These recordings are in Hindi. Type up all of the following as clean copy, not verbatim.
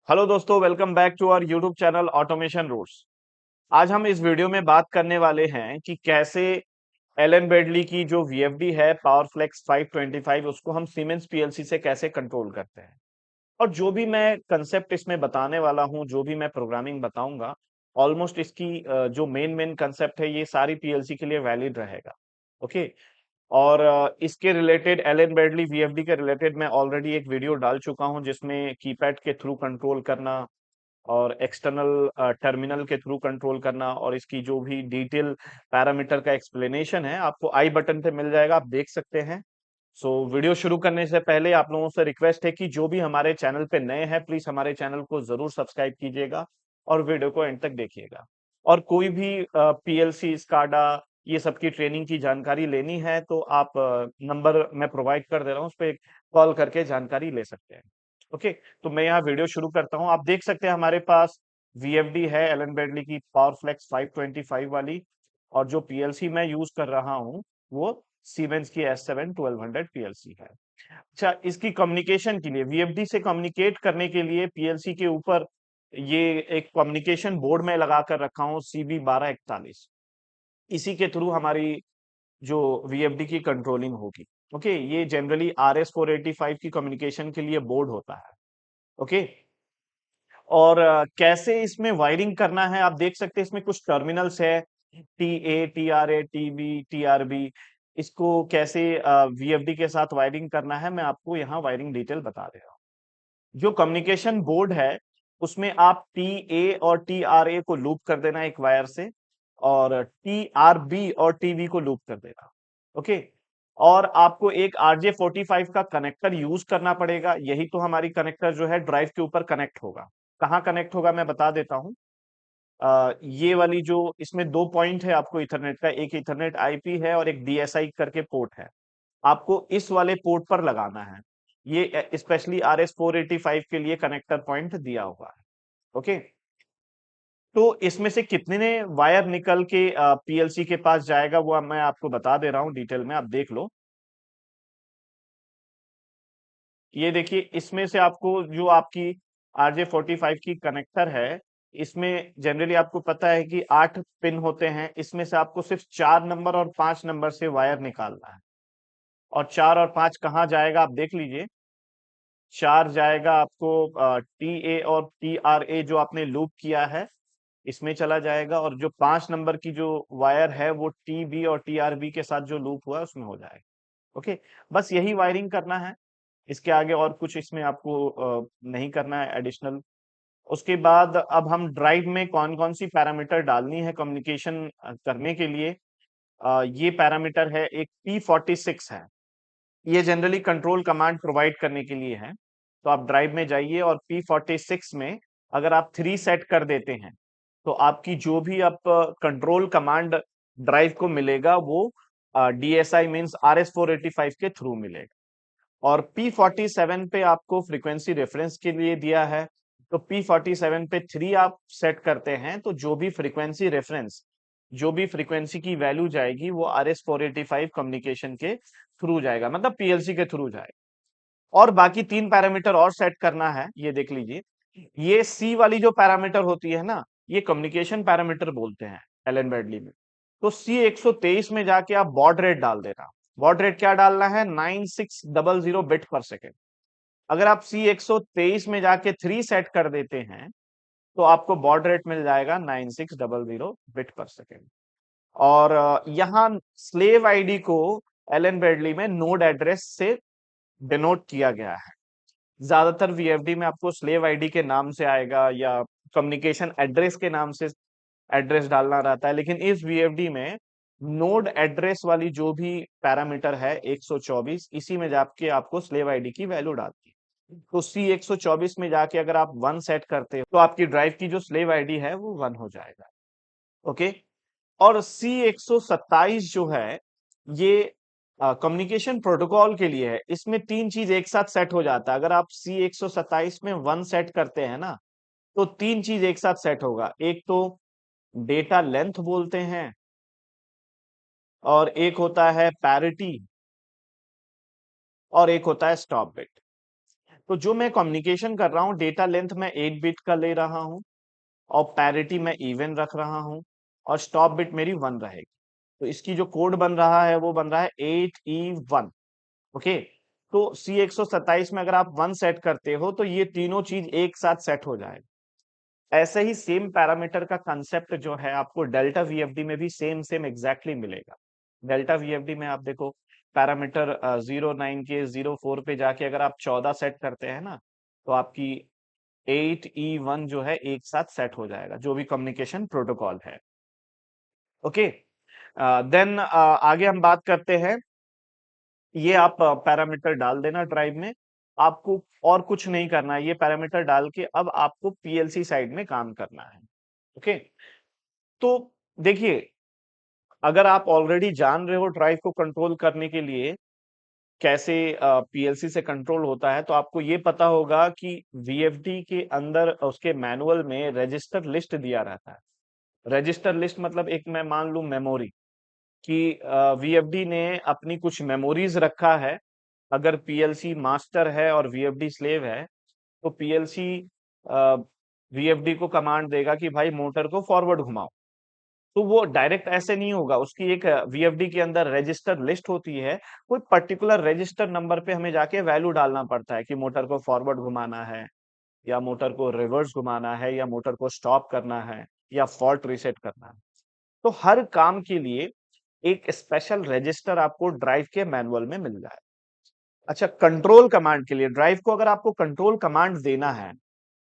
हेलो दोस्तों, welcome back to our YouTube channel automation roots. आज हम इस वीडियो में बात करने वाले हैं कि कैसे एलन बेडली की जो वीएफडी है पावरफ्लेक्स 525 उसको हम सीमेंस पीएलसी से कैसे कंट्रोल करते हैं। और जो भी मैं कंसेप्ट इसमें बताने वाला हूं, जो भी मैं प्रोग्रामिंग बताऊंगा, ऑलमोस्ट इसकी जो मेन मेन कंसेप्ट है ये सारी पीएलसी के लिए वैलिड रहेगा। ओके। और इसके रिलेटेड एलन ब्रैडली वीएफडी के रिलेटेड मैं ऑलरेडी एक वीडियो डाल चुका हूं जिसमें कीपैड के थ्रू कंट्रोल करना और एक्सटर्नल टर्मिनल के थ्रू कंट्रोल करना और इसकी जो भी डिटेल पैरामीटर का एक्सप्लेनेशन है आपको आई बटन पे मिल जाएगा, आप देख सकते हैं। सो वीडियो शुरू करने से पहले आप लोगों से रिक्वेस्ट है कि जो भी हमारे चैनल पे नए हैं प्लीज हमारे चैनल को जरूर सब्सक्राइब कीजिएगा और वीडियो को एंड तक देखिएगा। और कोई भी पीएलसी स्काडा ये सब की ट्रेनिंग की जानकारी लेनी है तो आप नंबर मैं प्रोवाइड कर दे रहा हूँ, उस पर कॉल करके जानकारी ले सकते हैं। ओके। तो मैं यहाँ वीडियो शुरू करता हूँ। आप देख सकते हैं हमारे पास वीएफडी है एलन ब्रैडली की पावरफ्लेक्स 525 वाली, और जो पीएलसी मैं यूज कर रहा हूँ वो सीमेंस की S7 1200 पीएलसी है। अच्छा, इसकी कम्युनिकेशन के लिए वीएफडी से कम्युनिकेट करने के लिए पीएलसी के ऊपर ये एक कम्युनिकेशन बोर्ड में लगा कर रखा हूँ CB1241। इसी के थ्रू हमारी जो वीएफडी की कंट्रोलिंग होगी। ओके, ये जनरली RS485 की कम्युनिकेशन के लिए बोर्ड होता है। ओके। और कैसे इसमें वायरिंग करना है आप देख सकते हैं, इसमें कुछ टर्मिनल्स है TA, TRA, TB, TRB। इसको कैसे वीएफडी के साथ वायरिंग करना है मैं आपको यहाँ वायरिंग डिटेल बता दे रहा हूँ। जो कम्युनिकेशन बोर्ड है उसमें आप TA और TRA को लूप कर देना एक वायर से, और TRB और TB को लूप कर देना। ओके। और आपको एक RJ45 का कनेक्टर यूज करना पड़ेगा, यही तो हमारी कनेक्टर जो है ड्राइव के ऊपर कनेक्ट होगा। कहाँ कनेक्ट होगा मैं बता देता हूँ। ये वाली जो इसमें दो पॉइंट है आपको इथरनेट का, एक इथरनेट आईपी है और एक DSI करके पोर्ट है। आपको इस वाले पोर्ट पर लगाना है। ये स्पेशली RS485 के लिए कनेक्टर पॉइंट दिया हुआ है। ओके। तो इसमें से कितने वायर निकल के पीएलसी के पास जाएगा वो मैं आपको बता दे रहा हूँ डिटेल में, आप देख लो। ये देखिए, इसमें से आपको जो आपकी RJ45 की कनेक्टर है, इसमें जनरली आपको पता है कि 8 पिन होते हैं, इसमें से आपको सिर्फ 4 नंबर और 5 नंबर से वायर निकालना है। और 4 और 5 कहाँ जाएगा आप देख लीजिए। 4 जाएगा आपको TA और TRA जो आपने लूप किया है इसमें चला जाएगा, और जो 5 नंबर की जो वायर है वो TB और TRB के साथ जो लूप हुआ है उसमें हो जाएगा। ओके। बस यही वायरिंग करना है, इसके आगे और कुछ इसमें आपको नहीं करना है एडिशनल। उसके बाद अब हम ड्राइव में कौन कौन सी पैरामीटर डालनी है कम्युनिकेशन करने के लिए। ये पैरामीटर है, एक P46 है। ये जनरली कंट्रोल कमांड प्रोवाइड करने के लिए है। तो आप ड्राइव में जाइए और P46 में अगर आप 3 सेट कर देते हैं तो आपकी जो भी आप कंट्रोल कमांड ड्राइव को मिलेगा वो DSI मींस RS485 के थ्रू मिलेगा। और P47 पे आपको फ्रीक्वेंसी रेफरेंस के लिए दिया है। तो P47 पे 3 आप सेट करते हैं तो जो भी फ्रीक्वेंसी रेफरेंस, जो भी फ्रीक्वेंसी की वैल्यू जाएगी वो RS485 कम्युनिकेशन के थ्रू जाएगा, मतलब पीएलसी के थ्रू जाएगा। और बाकी 3 पैरामीटर और सेट करना है, ये देख लीजिए। ये C वाली जो पैरामीटर होती है ना, ये कम्युनिकेशन पैरामीटर बोलते हैं एलन ब्रैडली में। तो C123 में जाके आप बॉड रेट डाल देना। बॉड रेट क्या डालना है? 9600 बिट पर सेकेंड। अगर आप C123 में जाके 3 सेट कर देते हैं तो आपको बॉड रेट मिल जाएगा 9600 बिट पर सेकेंड। और यहाँ स्लेव आईडी को एलन ब्रैडली में नोड एड्रेस से डिनोट किया गया है। ज्यादातर वीएफडी में आपको स्लेव आईडी के नाम से आएगा या कम्युनिकेशन एड्रेस के नाम से एड्रेस डालना रहता है, लेकिन इस वीएफडी में नोड एड्रेस वाली जो भी पैरामीटर है 124, इसी में जाके आपको स्लेव आईडी की वैल्यू डालती है। तो C124 में जाके अगर आप 1 सेट करते हो तो आपकी ड्राइव की जो स्लेव आईडी है वो 1 हो जाएगा। ओके। और C127 जो है ये कम्युनिकेशन प्रोटोकॉल के लिए है। इसमें 3 चीज एक साथ सेट हो जाता है। अगर आप C127 में 1 सेट करते हैं ना तो 3 चीज एक साथ सेट होगा। एक तो डेटा लेंथ बोलते हैं, और एक होता है पैरिटी, और एक होता है स्टॉप बिट। तो जो मैं कम्युनिकेशन कर रहा हूँ, डेटा लेंथ मैं 8 बिट का ले रहा हूँ और पैरिटी मैं इवन रख रहा हूँ और स्टॉप बिट मेरी 1 रहेगी। तो इसकी जो कोड बन रहा है वो बन रहा है 8E1। ओके, तो C127 में अगर आप 1 सेट करते हो तो ये तीनों चीज एक साथ सेट हो जाएगा। ऐसे ही सेम पैरामीटर का कंसेप्ट जो है आपको डेल्टा वीएफडी में भी सेम सेम एग्जैक्टली मिलेगा। डेल्टा वीएफडी में आप देखो पैरामीटर 09 के 04 पे जाके अगर आप 14 सेट करते हैं ना, तो आपकी 8E1 जो है एक साथ सेट हो जाएगा, जो भी कम्युनिकेशन प्रोटोकॉल है। ओके, देन आगे हम बात करते हैं। ये आप पैरामीटर डाल देना ड्राइव में, आपको और कुछ नहीं करना है। ये पैरामीटर डाल के अब आपको पीएलसी साइड में काम करना है। ओके, तो देखिए, अगर आप ऑलरेडी जान रहे हो ड्राइव को कंट्रोल करने के लिए कैसे पीएलसी से कंट्रोल होता है, तो आपको ये पता होगा कि वीएफडी के अंदर उसके मैनुअल में रजिस्टर लिस्ट दिया रहता है। रजिस्टर लिस्ट मतलब एक मैं मान लूं मेमोरी कि वीएफडी ने अपनी कुछ मेमोरीज रखा है। अगर पीएलसी मास्टर है और वीएफडी स्लेव है, तो पीएलसी वीएफडी को कमांड देगा कि भाई मोटर को फॉरवर्ड घुमाओ। तो वो डायरेक्ट ऐसे नहीं होगा, उसकी एक वीएफडी के अंदर रजिस्टर लिस्ट होती है। कोई पर्टिकुलर रजिस्टर नंबर पे हमें जाके वैल्यू डालना पड़ता है कि मोटर को फॉरवर्ड घुमाना है या मोटर को रिवर्स घुमाना है या मोटर को स्टॉप करना है या फॉल्ट रीसेट करना है। तो हर काम के लिए एक स्पेशल रजिस्टर आपको ड्राइव के मैनुअल में मिल जाए। अच्छा, कंट्रोल कमांड के लिए ड्राइव को अगर आपको कंट्रोल कमांड देना है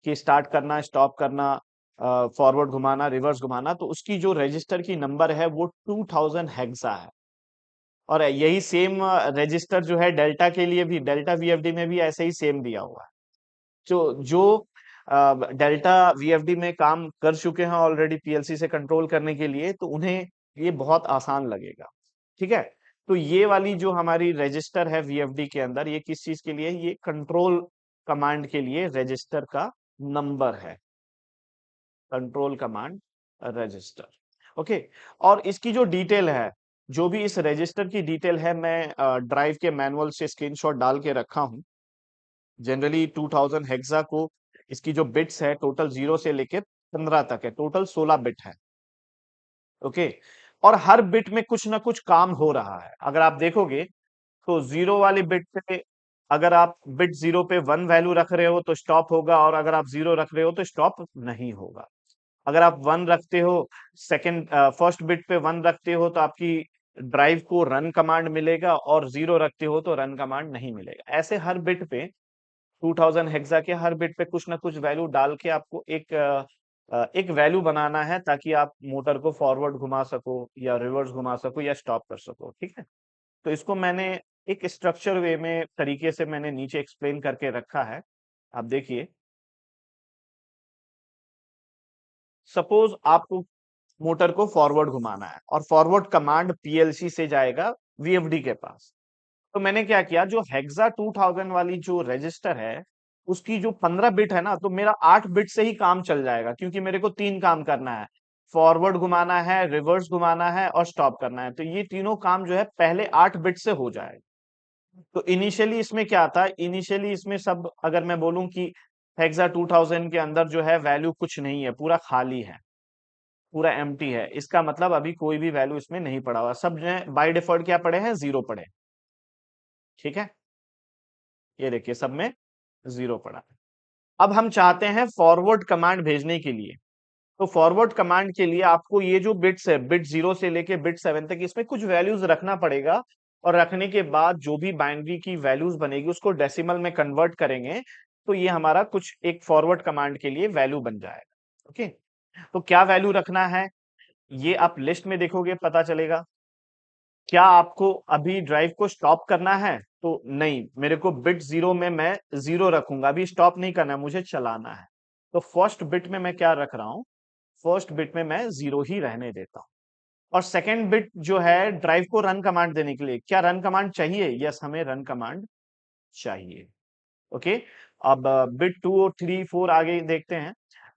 कि स्टार्ट करना, स्टॉप करना, फॉरवर्ड घुमाना, रिवर्स घुमाना, तो उसकी जो रजिस्टर की नंबर है वो 2000 हेक्सा है। और यही सेम रजिस्टर जो है डेल्टा के लिए भी, डेल्टा वीएफडी में भी ऐसे ही सेम दिया हुआ है। जो जो डेल्टा वीएफडी में काम कर चुके हैं ऑलरेडी पीएलसी से कंट्रोल करने के लिए, तो उन्हें ये बहुत आसान लगेगा। ठीक है, तो ये वाली जो हमारी रजिस्टर है वीएफडी के अंदर, ये किस चीज के लिए? ये कंट्रोल कमांड के लिए रजिस्टर का नंबर है, कंट्रोल कमांड रजिस्टर। ओके, और इसकी जो डिटेल है, जो भी इस रजिस्टर की डिटेल है, मैं ड्राइव के मैनुअल से स्क्रीनशॉट डाल के रखा हूं। जनरली 2000 हेक्सा को इसकी जो बिट्स है टोटल 0 से लेके 15 तक है, टोटल 16 बिट है। ओके, और हर बिट में कुछ ना कुछ काम हो रहा है। अगर आप देखोगे तो 0 वाली बिट पे अगर आप बिट 0 पे 1 वैल्यू रख रहे हो तो स्टॉप होगा, और अगर आप 0 रख रहे हो तो स्टॉप नहीं होगा। अगर आप 1 रखते हो, सेकंड फर्स्ट बिट पे 1 रखते हो तो आपकी ड्राइव को रन कमांड मिलेगा, और 0 रखते हो तो रन कमांड नहीं मिलेगा। ऐसे हर बिट पे 2000 हेक्सा के हर बिट पे कुछ ना कुछ वैल्यू डाल के आपको एक वैल्यू बनाना है, ताकि आप मोटर को फॉरवर्ड घुमा सको या रिवर्स घुमा सको या स्टॉप कर सको। ठीक है, तो इसको मैंने एक स्ट्रक्चर वे में तरीके से मैंने नीचे एक्सप्लेन करके रखा है। आप देखिए, सपोज आपको मोटर को फॉरवर्ड घुमाना है और फॉरवर्ड कमांड पीएलसी से जाएगा वीएफडी के पास। तो मैंने क्या किया, जो हेक्सा 2000 वाली जो रजिस्टर है, उसकी जो 15 बिट है ना, तो मेरा 8 बिट से ही काम चल जाएगा, क्योंकि मेरे को 3 काम करना है। फॉरवर्ड घुमाना है, रिवर्स घुमाना है और स्टॉप करना है। तो ये तीनों काम जो है पहले 8 बिट से हो जाएगा। तो इनिशियली इसमें क्या था, इनिशियली इसमें सब अगर मैं बोलूं कि हेक्सा 2000 के अंदर जो है वैल्यू कुछ नहीं है, पूरा खाली है, पूरा एम्प्टी है। इसका मतलब अभी कोई भी वैल्यू इसमें नहीं पड़ा हुआ, सब जो है बाय डिफॉल्ट क्या पड़े हैं, 0 पड़े। ठीक है, ये देखिए सब में 0 पड़ा है। अब हम चाहते हैं फॉरवर्ड कमांड भेजने के लिए। तो फॉरवर्ड कमांड के लिए आपको ये जो बिट्स है, बिट 0 से लेके बिट 7 तक, इसमें कुछ वैल्यूज रखना पड़ेगा। और रखने के बाद जो भी बाइनरी की वैल्यूज बनेगी उसको डेसिमल में कन्वर्ट करेंगे, तो ये हमारा कुछ एक फॉरवर्ड कमांड के लिए वैल्यू बन जाएगा। ओके, तो क्या वैल्यू रखना है, ये आप लिस्ट में देखोगे पता चलेगा। क्या आपको अभी ड्राइव को स्टॉप करना है? तो नहीं, मेरे को बिट 0 में मैं 0 रखूंगा, अभी स्टॉप नहीं करना है, मुझे चलाना है। तो फर्स्ट बिट में मैं क्या रख रहा हूं, फर्स्ट बिट में मैं 0 ही रहने देता हूं। और सेकंड बिट जो है ड्राइव को रन कमांड देने के लिए, क्या रन कमांड चाहिए? यस, हमें रन कमांड चाहिए। ओके, अब बिट 2 और 3 4 आगे देखते हैं।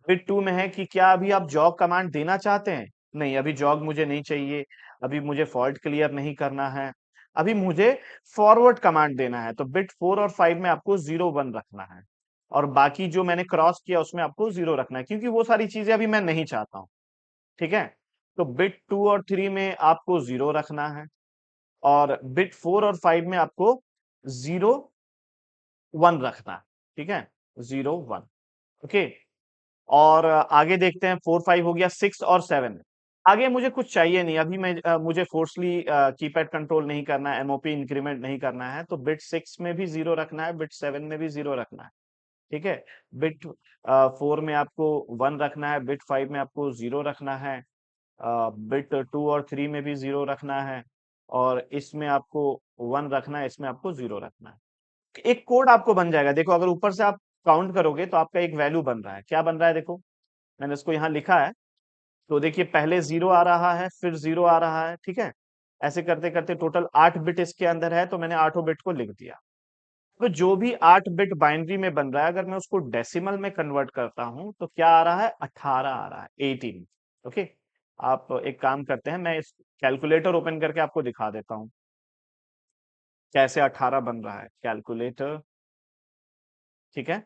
बिट 2 में है कि क्या अभी आप जॉग कमांड देना चाहते हैं? नहीं, अभी जॉग मुझे नहीं चाहिए, अभी मुझे फॉल्ट क्लियर नहीं करना है। अभी मुझे फॉरवर्ड कमांड देना है, तो बिट 4 और 5 में आपको 0 1 रखना है, और बाकी जो मैंने क्रॉस किया उसमें आपको 0 रखना है, क्योंकि वो सारी चीजें अभी मैं नहीं चाहता हूं। ठीक है, तो बिट 2 और 3 में आपको 0 रखना है, और बिट 4 और 5 में आपको 0 1 रखना है। ठीक है, 0 1। ओके, और आगे देखते हैं, 4 5 हो गया, 6 और 7। आगे मुझे कुछ चाहिए नहीं अभी, मैं मुझे फोर्सली कीपैड कंट्रोल नहीं करना है, एमओपी इंक्रीमेंट नहीं करना है, तो बिट 6 में भी 0 रखना है, बिट 7 में भी 0 रखना है। ठीक है, बिट 4 में आपको 1 रखना है, बिट 5 में आपको 0 रखना है, बिट 2 और 3 में भी 0 रखना है, और इसमें आपको 1 रखना है, इसमें आपको 0 रखना है। एक कोड आपको बन जाएगा, देखो अगर ऊपर से आप काउंट करोगे तो आपका एक वैल्यू बन रहा है। क्या बन रहा है, देखो मैंने इसको यहाँ लिखा है, तो देखिए पहले 0 आ रहा है, फिर 0 आ रहा है। ठीक है, ऐसे करते करते टोटल 8 बिट इसके अंदर है, तो मैंने 8 बिट को लिख दिया। तो जो भी 8 बिट बाइनरी में बन रहा है, अगर मैं उसको डेसिमल में कन्वर्ट करता हूं तो क्या आ रहा है, 18 आ रहा है, 18। ओके, आप एक काम करते हैं, मैं इस कैलकुलेटर ओपन करके आपको दिखा देता हूं कैसे 18 बन रहा है, कैलकुलेटर। ठीक है,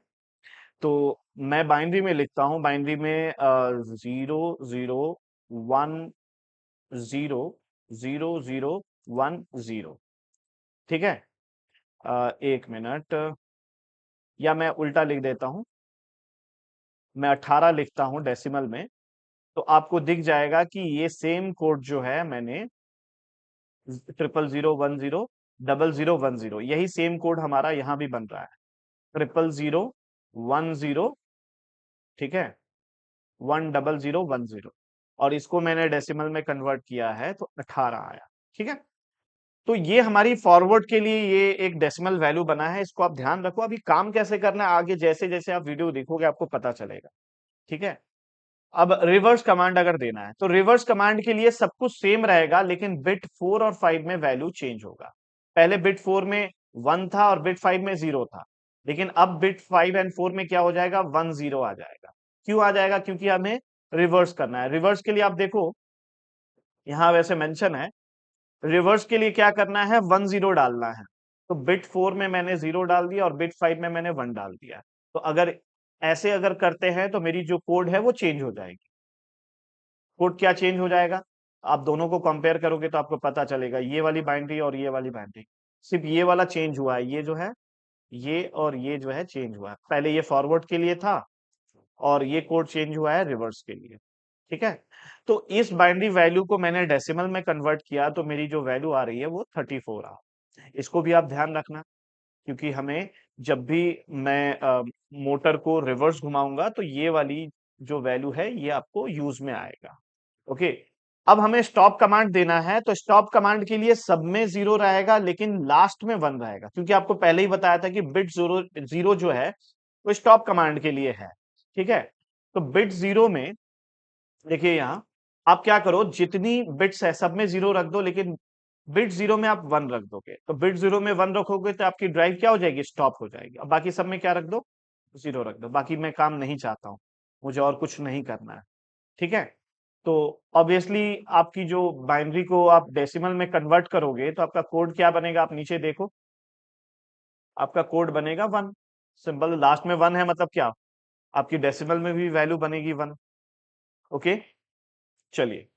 तो मैं बाइनरी में लिखता हूं, बाइनरी में 0 0 1 0 0 0 1 0। ठीक है, 1 मिनट, या मैं उल्टा लिख देता हूं, मैं 18 लिखता हूं डेसिमल में, तो आपको दिख जाएगा कि ये सेम कोड जो है मैंने 0 0 0 1 0 0 0 1 0, यही सेम कोड हमारा यहाँ भी बन रहा है, 0 0 1 0। ठीक है, 1 0 0 1 0, और इसको मैंने डेसिमल में कन्वर्ट किया है तो 18 आया। ठीक है, तो ये हमारी फॉरवर्ड के लिए ये एक डेसिमल वैल्यू बना है, इसको आप ध्यान रखो। अभी काम कैसे करना है आगे जैसे जैसे आप वीडियो देखोगे आपको पता चलेगा। ठीक है, अब रिवर्स कमांड अगर देना है तो रिवर्स कमांड के लिए सब कुछ सेम रहेगा, लेकिन बिट 4 और 5 में वैल्यू चेंज होगा। पहले बिट 4 में 1 था और बिट 5 में 0 था, लेकिन अब बिट 5 एंड 4 में क्या हो जाएगा, 1 0 आ जाएगा। क्यों आ जाएगा, क्योंकि हमें रिवर्स करना है। रिवर्स के लिए आप देखो यहां वैसे मेंशन है, रिवर्स के लिए क्या करना है, 1 0 डालना है। तो बिट 4 में मैंने 0 डाल दिया और बिट 5 में मैंने 1 डाल दिया। तो अगर ऐसे अगर करते हैं तो मेरी जो कोड है वो चेंज हो जाएगी। कोड क्या चेंज हो जाएगा, आप दोनों को कंपेयर करोगे तो आपको पता चलेगा, ये वाली बाइनरी और ये वाली बाइनरी, सिर्फ ये वाला चेंज हुआ है, ये जो है ये और ये जो है चेंज हुआ है। पहले ये फॉरवर्ड के लिए था और ये कोड चेंज हुआ है रिवर्स के लिए। ठीक है, तो इस बाइनरी वैल्यू को मैंने डेसिमल में कन्वर्ट किया, तो मेरी जो वैल्यू आ रही है वो 34 आ। इसको भी आप ध्यान रखना, क्योंकि हमें जब भी मैं मोटर को रिवर्स घुमाऊंगा तो ये वाली जो वैल्यू है ये आपको यूज में आएगा। ओके, अब हमें स्टॉप कमांड देना है, तो स्टॉप कमांड के लिए सब में 0 रहेगा लेकिन लास्ट में 1 रहेगा, क्योंकि आपको पहले ही बताया था कि बिट 0 0 जो है वो स्टॉप कमांड के लिए है। ठीक है, तो बिट 0 में देखिए यहां आप क्या करो, जितनी बिट्स है सब में 0 रख दो, लेकिन बिट 0 में आप 1 रख दोगे, तो बिट 0 में 1 रखोगे तो आपकी ड्राइव क्या हो जाएगी, स्टॉप हो जाएगी। अब बाकी सब में क्या रख दो, 0 रख दो। बाकी मैं काम नहीं चाहता हूं, मुझे और कुछ नहीं करना है। ठीक है, तो ऑब्वियसली आपकी जो बाइनरी को आप डेसिमल में कन्वर्ट करोगे तो आपका कोड क्या बनेगा, आप नीचे देखो, आपका कोड बनेगा 1। सिंपल, लास्ट में 1 है मतलब क्या, आपकी डेसिमल में भी वैल्यू बनेगी 1। ओके, चलिए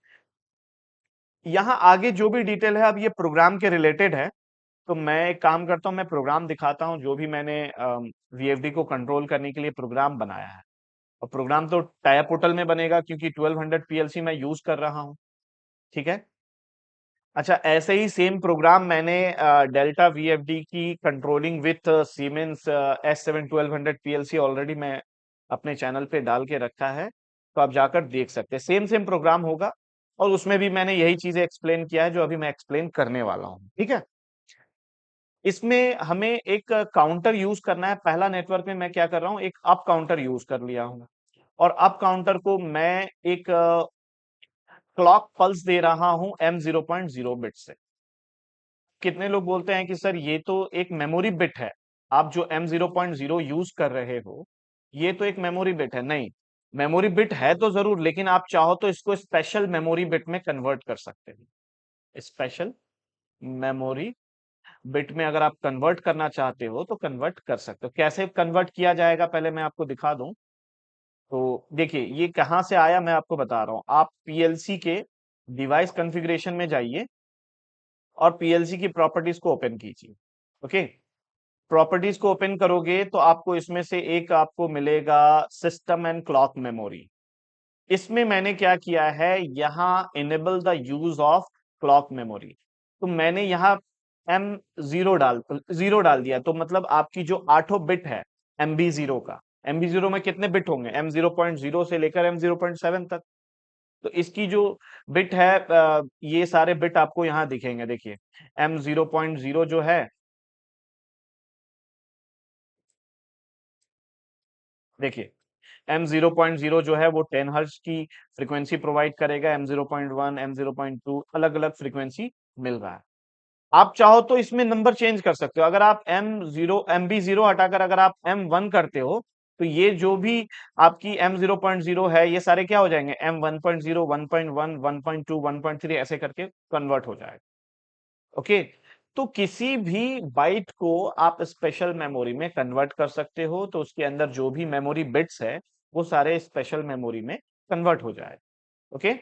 यहाँ आगे जो भी डिटेल है अब ये प्रोग्राम के रिलेटेड है, तो मैं एक काम करता हूँ, मैं प्रोग्राम दिखाता हूँ जो भी मैंने वीएफडी को कंट्रोल करने के लिए प्रोग्राम बनाया है। और प्रोग्राम तो टाया पोर्टल में बनेगा क्योंकि 1200 पीएलसी मैं यूज कर रहा हूँ। ठीक है, अच्छा ऐसे ही सेम प्रोग्राम मैंने डेल्टा वीएफडी की controlling with siemens S7 1200 PLC already मैं अपने चैनल पे डाल के रखा है, तो आप जाकर देख सकते हैं, सेम सेम प्रोग्राम होगा। और उसमें भी मैंने यही चीजें एक्सप्लेन किया है जो अभी मैं एक्सप्लेन करने वाला हूँ। ठीक है, इसमें हमें एक काउंटर यूज करना है। पहला नेटवर्क में मैं क्या कर रहा हूँ, एक अप काउंटर यूज कर लिया हूँ, और अप काउंटर को मैं एक क्लॉक पल्स दे रहा हूं M0.0 बिट से। कितने लोग बोलते हैं कि सर ये तो एक मेमोरी बिट है, आप जो M0.0 यूज कर रहे हो ये तो एक मेमोरी बिट है। नहीं, मेमोरी बिट है तो जरूर, लेकिन आप चाहो तो इसको स्पेशल मेमोरी बिट में कन्वर्ट कर सकते हैं। स्पेशल मेमोरी बिट में अगर आप कन्वर्ट करना चाहते हो तो कन्वर्ट कर सकते हो। कैसे कन्वर्ट किया जाएगा पहले मैं आपको दिखा दूं। तो देखिए ये कहाँ से आया मैं आपको बता रहा हूँ। आप पीएलसी के डिवाइस कॉन्फ़िगरेशन में जाइए और पीएलसी की प्रॉपर्टीज को ओपन कीजिए। ओके, प्रॉपर्टीज को ओपन करोगे तो आपको इसमें से एक आपको मिलेगा सिस्टम एंड क्लॉक मेमोरी। इसमें मैंने क्या किया है, यहाँ enable the use of clock memory. तो मैंने यहाँ एम जीरो डाल दिया। तो मतलब आपकी जो आठों बिट है एमबी जीरो का, एमबी जीरो में कितने बिट होंगे, M0.0 से लेकर M0.7 तक। तो इसकी जो बिट है ये सारे बिट आपको यहाँ दिखेंगे। देखिए M0.0 जो है, देखिए M0.0 जो है वो 10 हर्ट्ज की फ्रीक्वेंसी प्रोवाइड करेगा। M0.1, M0.2 अलग अलग फ्रीक्वेंसी मिल रहा है। आप चाहो तो इसमें नंबर चेंज कर सकते हो। अगर आप MB0 हटाकर अगर आप M1 करते हो तो ये जो भी आपकी M0.0 है ये सारे क्या हो जाएंगे, M1.0, 1.1, 1.2, 1.3 ऐसे करके कन्वर्ट हो जाएगा। ओके, तो किसी भी बाइट को आप स्पेशल मेमोरी में कन्वर्ट कर सकते हो, तो उसके अंदर जो भी मेमोरी बिट्स है वो सारे स्पेशल मेमोरी में कन्वर्ट हो जाए। ओके,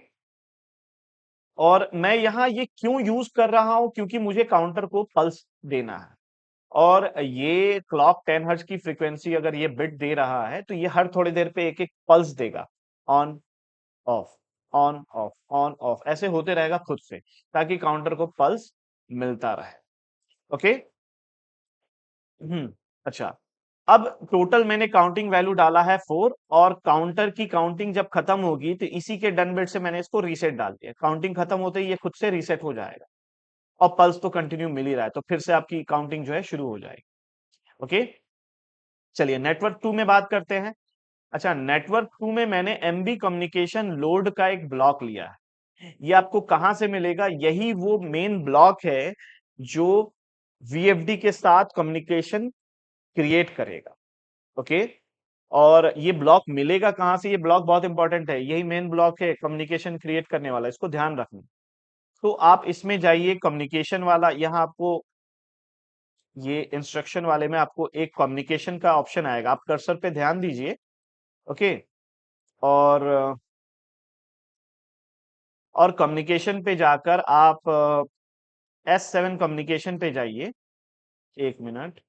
और मैं यहाँ ये क्यों यूज कर रहा हूं, क्योंकि मुझे काउंटर को पल्स देना है। और ये क्लॉक 10 हर्ट्ज की फ्रीक्वेंसी अगर ये बिट दे रहा है तो ये हर थोड़ी देर पे एक एक पल्स देगा। On off, on off, on off ऐसे होते रहेगा खुद से, ताकि काउंटर को पल्स मिलता रहे। ओके, अच्छा, अब टोटल मैंने काउंटिंग वैल्यू डाला है 4, और काउंटर की काउंटिंग जब खत्म होगी तो इसी के डन बिट से मैंने इसको रीसेट डाल दिया। काउंटिंग खत्म होते ही ये खुद से रीसेट हो जाएगा, और पल्स तो कंटिन्यू मिल ही रहा है, तो फिर से आपकी काउंटिंग जो है शुरू हो जाएगी। ओके, चलिए नेटवर्क 2 में बात करते हैं। अच्छा, नेटवर्क 2 में मैंने एमबी कम्युनिकेशन लोड का एक ब्लॉक लिया है। ये आपको कहां से मिलेगा, यही वो मेन ब्लॉक है जो वीएफडी के साथ कम्युनिकेशन क्रिएट करेगा। ओके, और ये ब्लॉक मिलेगा कहां से, ये ब्लॉक बहुत इंपॉर्टेंट है, यही मेन ब्लॉक है कम्युनिकेशन क्रिएट करने वाला, इसको ध्यान रखना। तो आप इसमें जाइए कम्युनिकेशन वाला, यहाँ आपको ये इंस्ट्रक्शन वाले में आपको एक कम्युनिकेशन का ऑप्शन आएगा, आप कर्सर पे ध्यान दीजिए। ओके, और कम्युनिकेशन पे जाकर आप S7 कम्युनिकेशन पे जाइए। एक मिनट,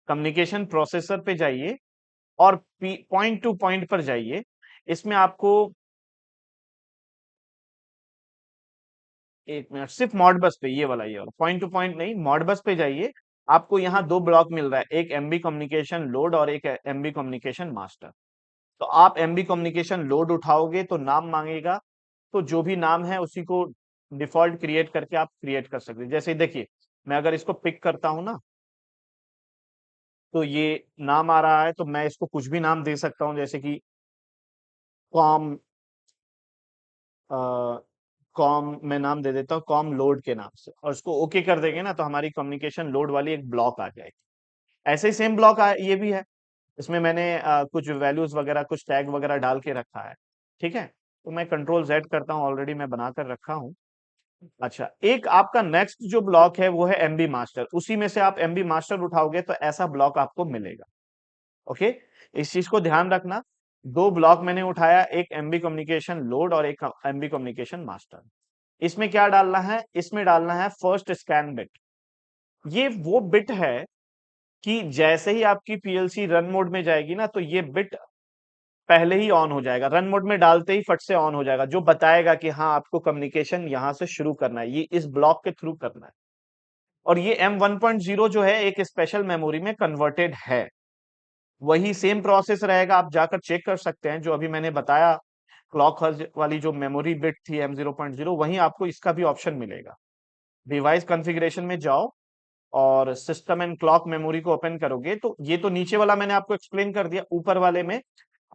कम्युनिकेशन प्रोसेसर पे जाइए और पॉइंट टू पॉइंट पर जाइए। इसमें आपको एक मिनट, सिर्फ मॉडबस पे, ये वाला पॉइंट टू पॉइंट नहीं, मॉडबस पे जाइए। आपको यहाँ दो ब्लॉक मिल रहा है, एक एमबी कम्युनिकेशन लोड और एक एमबी कम्युनिकेशन मास्टर। तो आप एमबी कम्युनिकेशन लोड उठाओगे तो नाम मांगेगा, तो जो भी नाम है उसी को डिफॉल्ट क्रिएट करके आप क्रिएट कर सकते हैं। जैसे देखिए मैं अगर इसको पिक करता हूं ना, तो ये नाम आ रहा है, तो मैं इसको कुछ भी नाम दे सकता हूं, जैसे कि कॉम, कॉम मैं नाम दे देता हूँ, कॉम लोड के नाम से, और इसको ओके कर देंगे ना तो हमारी कम्युनिकेशन लोड वाली एक ब्लॉक आ जाएगी। ऐसे ही सेम ब्लॉक ये भी है। इसमें मैंने कुछ वैल्यूज वगैरह, कुछ टैग वगैरह डाल के रखा है। ठीक है, तो मैं कंट्रोल जेड करता हूँ, ऑलरेडी मैं बनाकर रखा हूँ। अच्छा, एक आपका नेक्स्ट जो ब्लॉक है वो है एमबी मास्टर, उसी में से आप एमबी मास्टर उठाओगे तो ऐसा ब्लॉक आपको मिलेगा। ओके, इस चीज को ध्यान रखना। दो ब्लॉक मैंने उठाया, एक एमबी कम्युनिकेशन लोड और एक एमबी कम्युनिकेशन मास्टर। इसमें क्या डालना है, इसमें डालना है फर्स्ट स्कैन बिट। ये वो बिट है कि जैसे ही आपकी पीएलसी रन मोड में जाएगी ना, तो ये बिट पहले ही ऑन हो जाएगा, रन मोड में डालते ही फट से ऑन हो जाएगा, जो बताएगा कि हाँ आपको कम्युनिकेशन यहां से शुरू करना है, ये इस ब्लॉक के थ्रू करना है। और ये M1.0 जो है एक स्पेशल मेमोरी में कन्वर्टेड है। वही सेम प्रोसेस रहेगा, आप जाकर चेक कर सकते हैं, जो अभी मैंने बताया क्लॉक वाली जो मेमोरी बिट थी M0.0, वहीं आपको इसका भी ऑप्शन मिलेगा। डिवाइस कॉन्फ़िगरेशन में जाओ और सिस्टम एंड क्लॉक मेमोरी को ओपन करोगे, तो ये तो नीचे वाला मैंने आपको एक्सप्लेन कर दिया। ऊपर वाले में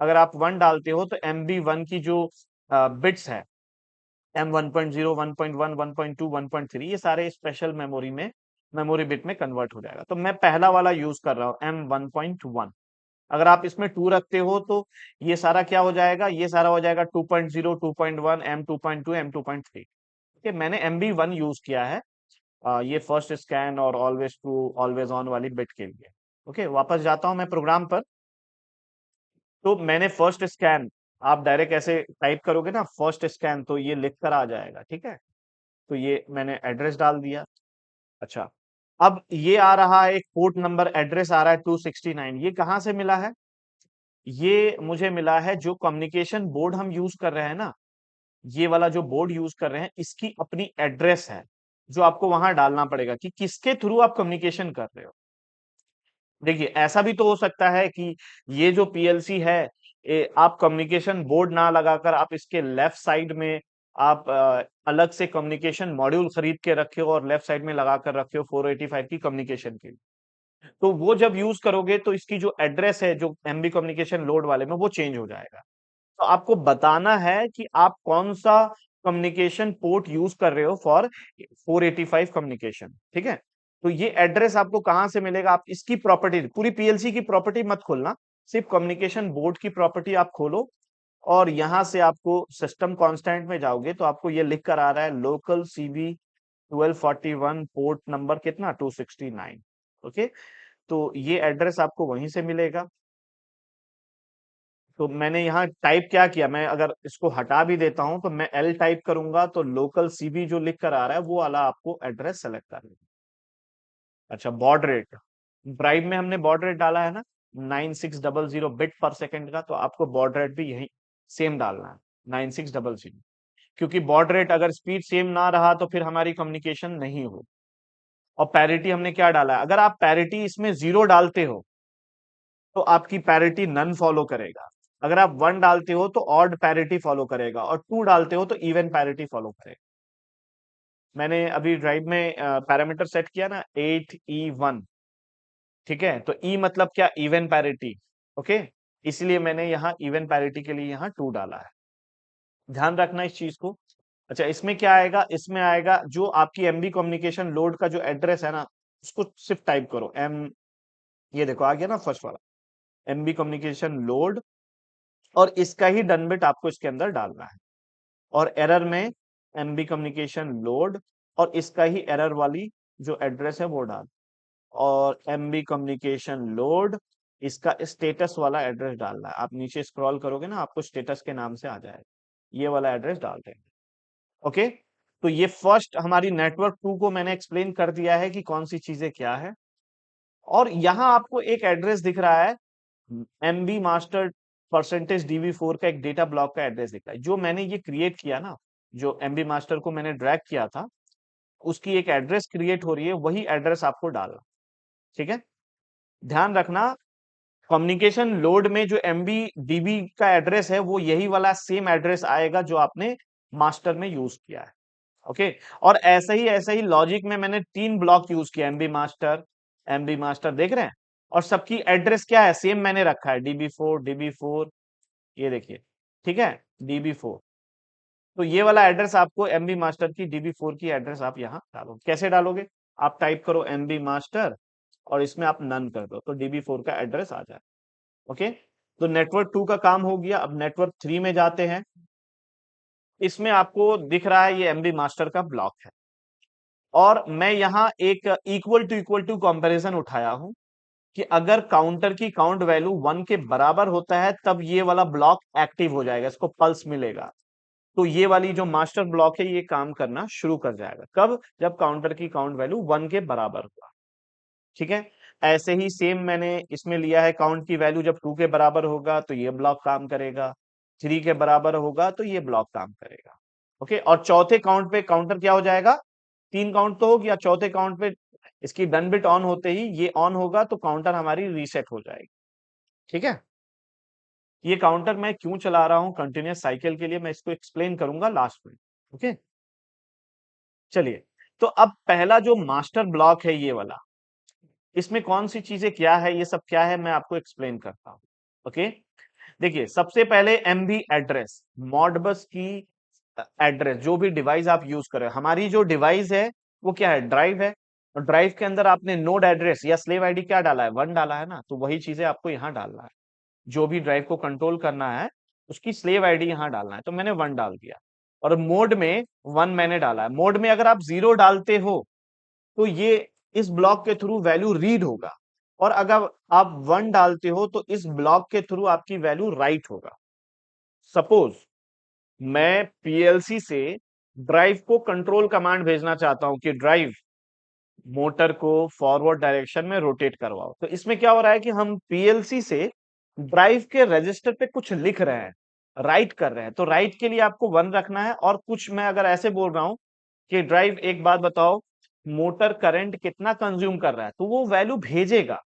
अगर आप 1 डालते हो तो MB1 की जो बिट्स है, M1.0, 1.1, 1.2, 1.3, ये सारे स्पेशल मेमोरी में, मेमोरी बिट में कन्वर्ट हो जाएगा। तो मैं पहला वाला यूज कर रहा हूँ M1.1। अगर आप इसमें 2 रखते हो तो ये सारा क्या हो जाएगा, ये सारा हो जाएगा 2.0, 2.1, M2.2, M2.3। कि मैंने MB1 यूज किया है ये फर्स्ट स्कैन और ऑलवेज टू ऑलवेज ऑन वाली बिट के लिए। ओके, वापस जाता हूं मैं प्रोग्राम पर। तो मैंने फर्स्ट स्कैन, आप डायरेक्ट ऐसे टाइप करोगे ना फर्स्ट स्कैन तो ये लिख कर आ जाएगा, ठीक है। तो ये मैंने एड्रेस डाल दिया। अच्छा, अब ये आ रहा है एक पोर्ट नंबर एड्रेस आ रहा है 269, ये कहाँ से मिला है? ये मुझे मिला है जो कम्युनिकेशन बोर्ड हम यूज कर रहे हैं ना, ये वाला जो बोर्ड यूज कर रहे हैं इसकी अपनी एड्रेस है, जो आपको वहां डालना पड़ेगा कि किसके थ्रू आप कम्युनिकेशन कर रहे हो। देखिए, ऐसा भी तो हो सकता है कि ये जो पीएलसी है, आप कम्युनिकेशन बोर्ड ना लगाकर आप इसके लेफ्ट साइड में आप अलग से कम्युनिकेशन मॉड्यूल खरीद के रखे हो और लेफ्ट साइड में लगा कर रखे हो 485 की कम्युनिकेशन के लिए। तो वो जब यूज करोगे तो इसकी जो एड्रेस है जो एमबी कम्युनिकेशन लोड वाले में वो चेंज हो जाएगा। तो आपको बताना है कि आप कौन सा कम्युनिकेशन पोर्ट यूज कर रहे हो फॉर 485 कम्युनिकेशन, ठीक है। तो ये एड्रेस आपको कहां से मिलेगा? आप इसकी प्रॉपर्टी, पूरी पीएलसी की प्रॉपर्टी मत खोलना, सिर्फ कम्युनिकेशन बोर्ड की प्रॉपर्टी आप खोलो और यहां से आपको सिस्टम कांस्टेंट में जाओगे तो आपको ये लिख कर आ रहा है लोकल सीबी 1241 पोर्ट नंबर कितना 269। ओके, तो ये एड्रेस आपको वहीं से मिलेगा। तो मैंने यहाँ टाइप क्या किया, मैं अगर इसको हटा भी देता हूं तो मैं एल टाइप करूंगा तो लोकल सीबी जो लिख कर आ रहा है वो वाला आपको एड्रेस सेलेक्ट कर लेगा। अच्छा, बॉड रेट, ड्राइव में हमने बॉड रेट डाला है ना 9600 बिट पर सेकंड का, तो आपको बॉड रेट भी यही सेम डालना है 9600, क्योंकि बॉड रेट अगर स्पीड सेम ना रहा तो फिर हमारी कम्युनिकेशन नहीं हो। और पैरिटी हमने क्या डाला है, अगर आप पैरिटी इसमें 0 डालते हो तो आपकी पैरिटी नन फॉलो करेगा, अगर आप 1 डालते हो तो ऑड पैरिटी फॉलो करेगा और 2 डालते हो तो इवन पैरिटी फॉलो करेगा। मैंने अभी ड्राइव में पैरामीटर सेट किया ना 8E1, ठीक है। तो ई मतलब क्या, इवन पैरिटी। ओके, इसलिए मैंने यहाँ इवन पैरिटी के लिए यहाँ 2 डाला है, ध्यान रखना इस चीज को। अच्छा, इसमें क्या आएगा, इसमें आएगा जो आपकी एमबी कम्युनिकेशन लोड का जो एड्रेस है ना, उसको सिर्फ टाइप करो एम, ये देखो आ गया ना फर्स्ट वाला एमबी कम्युनिकेशन लोड, और इसका ही डन बिट आपको इसके अंदर डालना है। और एरर में एमबी कम्युनिकेशन लोड और इसका ही एरर वाली जो एड्रेस है वो डाल, और एमबी कम्युनिकेशन लोड इसका स्टेटस वाला एड्रेस डालना है। आप नीचे स्क्रॉल करोगे ना आपको स्टेटस के नाम से आ जाएगा, ये वाला एड्रेस डाल देंगे। ओके, तो ये फर्स्ट हमारी नेटवर्क 2 को मैंने एक्सप्लेन कर दिया है कि कौन सी चीजें क्या है। और यहां आपको एक एड्रेस दिख रहा है एमबी मास्टर परसेंटेज DB4 का एक डेटा ब्लॉक का एड्रेस दिख रहा है, जो मैंने ये क्रिएट किया ना, जो एमबी मास्टर को मैंने ड्रैग किया था उसकी एक एड्रेस क्रिएट हो रही है, वही एड्रेस आपको डालना, ठीक है। ध्यान रखना, कम्युनिकेशन लोड में जो एमबी डीबी का एड्रेस है वो यही वाला सेम एड्रेस आएगा जो आपने मास्टर में यूज किया है। ओके, और ऐसे ही लॉजिक में मैंने 3 ब्लॉक यूज किया, एमबी मास्टर देख रहे हैं, और सबकी एड्रेस क्या है, सेम मैंने रखा है DB4, ये देखिए, ठीक है, DB4। तो ये वाला एड्रेस आपको एमबी मास्टर की DB4 की एड्रेस आप यहाँ डालोगे। कैसे डालोगे, आप टाइप करो एमबी मास्टर और इसमें आप नन कर दो तो DB4 का एड्रेस आ जाए। ओके, तो नेटवर्क 2 का काम हो गया। अब नेटवर्क 3 में जाते हैं। इसमें आपको दिख रहा है ये एमबी मास्टर का ब्लॉक है, और मैं यहाँ एक इक्वल टू कंपैरिजन उठाया हूं कि अगर काउंटर की काउंट वैल्यू 1 के बराबर होता है तब ये वाला ब्लॉक एक्टिव हो जाएगा, इसको पल्स मिलेगा। तो ये वाली जो मास्टर ब्लॉक है ये काम करना शुरू कर जाएगा कब, जब काउंटर की काउंट वैल्यू 1 के बराबर हुआ, ठीक है। ऐसे ही सेम मैंने इसमें लिया है, काउंट की वैल्यू जब 2 के बराबर होगा तो ये ब्लॉक काम करेगा, 3 के बराबर होगा तो ये ब्लॉक काम करेगा। ओके, और चौथे काउंट पे काउंटर क्या हो जाएगा, 3 काउंट तो हो गया, चौथे काउंट पे इसकी डन बिट ऑन होते ही ये ऑन होगा तो काउंटर हमारी रीसेट हो जाएगी, ठीक है। ये काउंटर मैं क्यों चला रहा हूं कंटिन्यूस साइकिल के लिए, मैं इसको एक्सप्लेन करूंगा लास्ट में। ओके, चलिए, तो अब पहला जो मास्टर ब्लॉक है ये वाला, इसमें कौन सी चीजें क्या है, ये सब क्या है मैं आपको एक्सप्लेन करता हूं। ओके, देखिए, सबसे पहले एमबी एड्रेस, मॉडबस की एड्रेस, जो भी डिवाइस आप यूज कर रहे हो, हमारी जो डिवाइस है वो क्या है, ड्राइव है, और ड्राइव के अंदर आपने नोड एड्रेस या स्लेव आईडी क्या डाला है, 1 डाला है ना, तो वही चीजें आपको यहाँ डालना है। जो भी ड्राइव को कंट्रोल करना है उसकी स्लेव आईडी यहाँ डालना है, तो मैंने 1 डाल दिया। और मोड में 1 मैंने डाला है। मोड में अगर आप 0 डालते हो तो ये इस ब्लॉक के थ्रू वैल्यू रीड होगा, और अगर आप 1 डालते हो तो इस ब्लॉक के थ्रू आपकी वैल्यू राइट होगा। सपोज मैं पीएलसी से ड्राइव को कंट्रोल कमांड भेजना चाहता हूं कि ड्राइव मोटर को फॉरवर्ड डायरेक्शन में रोटेट करवाओ, तो इसमें क्या हो रहा है कि हम पीएलसी से ड्राइव के रजिस्टर पे कुछ लिख रहे हैं, राइट कर रहे हैं। तो राइट के लिए आपको 1 रखना है, और कुछ मैं अगर ऐसे बोल रहा हूं कि ड्राइव एक बात बताओ, मोटर करंट कितना कंज्यूम कर रहा है, तो वो वैल्यू भेजेगा।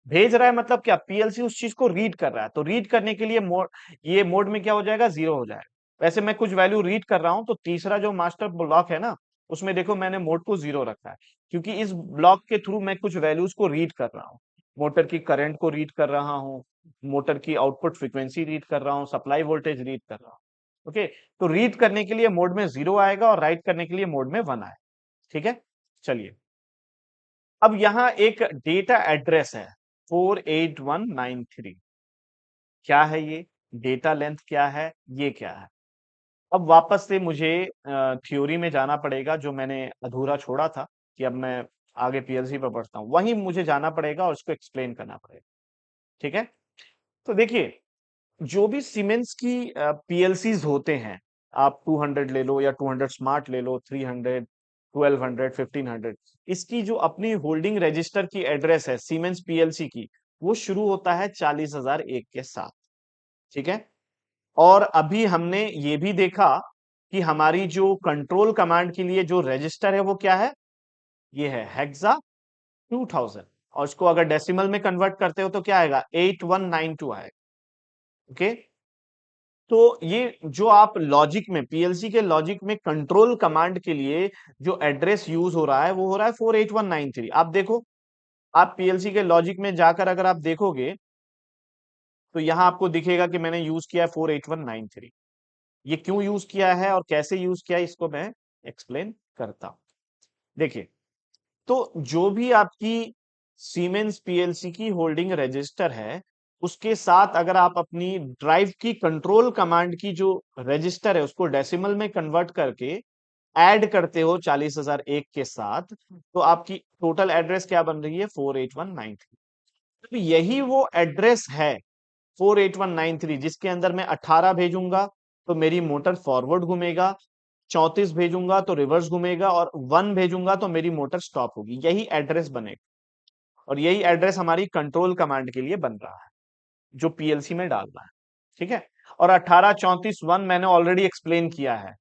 भेज रहा है मतलब क्या, पीएलसी उस चीज को रीड कर रहा है, तो रीड करने के लिए मोड, ये मोड में क्या हो जाएगा, 0 हो जाएगा। वैसे मैं कुछ वैल्यू रीड कर रहा हूं, तो तीसरा जो मास्टर ब्लॉक है ना, उसमें देखो मैंने मोड को 0 रखा है, क्योंकि इस ब्लॉक के थ्रू मैं कुछ वैल्यूज को रीड कर रहा हूँ। मोटर की करंट को रीड कर रहा हूँ, मोटर की आउटपुट फ्रीक्वेंसी रीड कर रहा हूँ, सप्लाई वोल्टेज रीड कर रहा हूँ। ओके, तो रीड करने के लिए मोड में 0 आएगा, और राइट करने के लिए मोड में 1 आएगा। ठीक है, चलिए। अब यहाँ एक डेटा एड्रेस है 48193। क्या है ये, डेटा लेंथ क्या है, ये क्या है। अब वापस से मुझे थ्योरी में जाना पड़ेगा, जो मैंने अधूरा छोड़ा था, कि अब मैं आगे पीएलसी पर पढ़ता हूँ, वहीं मुझे जाना पड़ेगा और इसको एक्सप्लेन करना पड़ेगा। ठीक है, तो देखिए, जो भी सीमेंस की पीएलसीज होते हैं, आप 200 ले लो या 200 स्मार्ट ले लो, 300, 1200, 1500, इसकी जो अपनी होल्डिंग रजिस्टर की एड्रेस है सीमेंस पीएलसी की, वो शुरू होता है 40,001 के साथ। ठीक है, और अभी हमने ये भी देखा कि हमारी जो कंट्रोल कमांड के लिए जो रजिस्टर है वो क्या है, ये है हेक्सा 2000, और इसको अगर डेसिमल में कन्वर्ट करते हो तो क्या आएगा, 8192 आएगा। ओके, तो ये जो आप लॉजिक में, पीएलसी के लॉजिक में कंट्रोल कमांड के लिए जो एड्रेस यूज हो रहा है, वो हो रहा है 48193। आप देखो, आप पीएलसी के लॉजिक में जाकर अगर आप देखोगे, तो यहां आपको दिखेगा कि मैंने यूज किया है 48193। ये क्यों यूज किया है और कैसे यूज किया है, इसको मैं एक्सप्लेन करता हूं। देखिए, तो जो भी आपकी सीमेंस पीएलसी की होल्डिंग रजिस्टर है, उसके साथ अगर आप अपनी ड्राइव की कंट्रोल कमांड की जो रजिस्टर है उसको डेसिमल में कन्वर्ट करके ऐड करते हो 40,001 के साथ, तो आपकी टोटल एड्रेस क्या बन रही है, 48193। तो यही वो एड्रेस है 48193, जिसके अंदर मैं 18 भेजूंगा तो मेरी मोटर फॉरवर्ड घूमेगा, 34 भेजूंगा तो रिवर्स घूमेगा, और 1 भेजूंगा तो मेरी मोटर स्टॉप होगी। यही एड्रेस बनेगा, और यही एड्रेस हमारी कंट्रोल कमांड के लिए बन रहा है, जो पीएलसी में डालना है। ठीक है, और 18 34 1 मैंने ऑलरेडी एक्सप्लेन किया है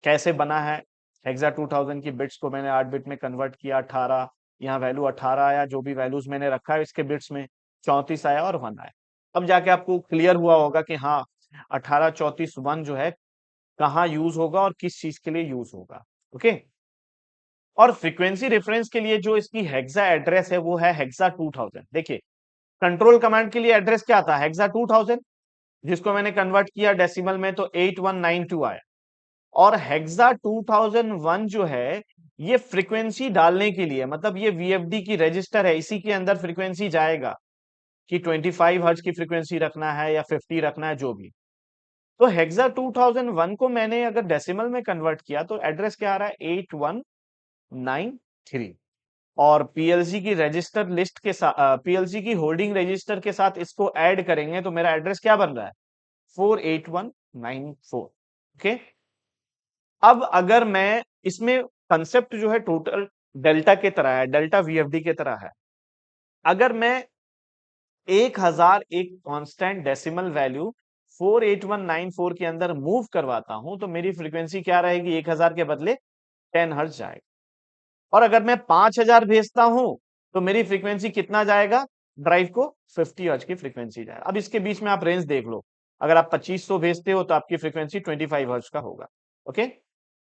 कैसे बना है। हेक्सा 2000 की बिट्स को मैंने 8 बिट में कन्वर्ट किया, 18, यहाँ वैल्यू 18 आया, जो भी वैल्यूज मैंने रखा है इसके बिट्स में, 34 आया और 1 आया। अब जाके आपको क्लियर हुआ होगा कि हाँ, 18 34 1 जो है कहाँ यूज होगा और किस चीज के लिए यूज होगा। ओके, और फ्रीक्वेंसी रेफरेंस के लिए जो इसकी हेक्सा एड्रेस है वो है हेक्सा 2000। देखिए, कंट्रोल कमांड के लिए एड्रेस क्या था, हेक्सा 2000, जिसको मैंने कन्वर्ट किया डेसिमल में तो 8192 आया। और हेक्सा 2001 जो है, ये फ्रीक्वेंसी डालने के लिए, मतलब ये वीएफडी की रजिस्टर है, इसी के अंदर फ्रीक्वेंसी जाएगा कि 25 हर्ट्ज की फ्रीक्वेंसी रखना है या 50 रखना है, जो भी। तो हेक्सा 2001 को मैंने अगर डेसिमल में कन्वर्ट किया तो एड्रेस क्या आ रहा है, 8193। और पीएलसी की रजिस्टर लिस्ट के साथ, पीएलसी की होल्डिंग रजिस्टर के साथ इसको ऐड करेंगे तो मेरा एड्रेस क्या बन रहा है, 48194। ओके, अब अगर मैं इसमें, कंसेप्ट जो है टोटल डेल्टा के तरह है, डेल्टा वीएफडी के तरह है। अगर मैं 1000 एक कांस्टेंट डेसिमल वैल्यू 48194 के अंदर मूव करवाता हूं, तो मेरी फ्रीक्वेंसी क्या रहेगी, 1000 के बदले 10 हर्ट्ज जाएगा। और अगर मैं 5000 भेजता हूं, तो मेरी फ्रीक्वेंसी कितना जाएगा, ड्राइव को 50 हर्ट्ज की फ्रीक्वेंसी जाएगा। अब इसके बीच में आप रेंज देख लो, अगर आप 2500 भेजते हो तो आपकी फ्रीक्वेंसी 25 हर्ट्ज का होगा। ओके,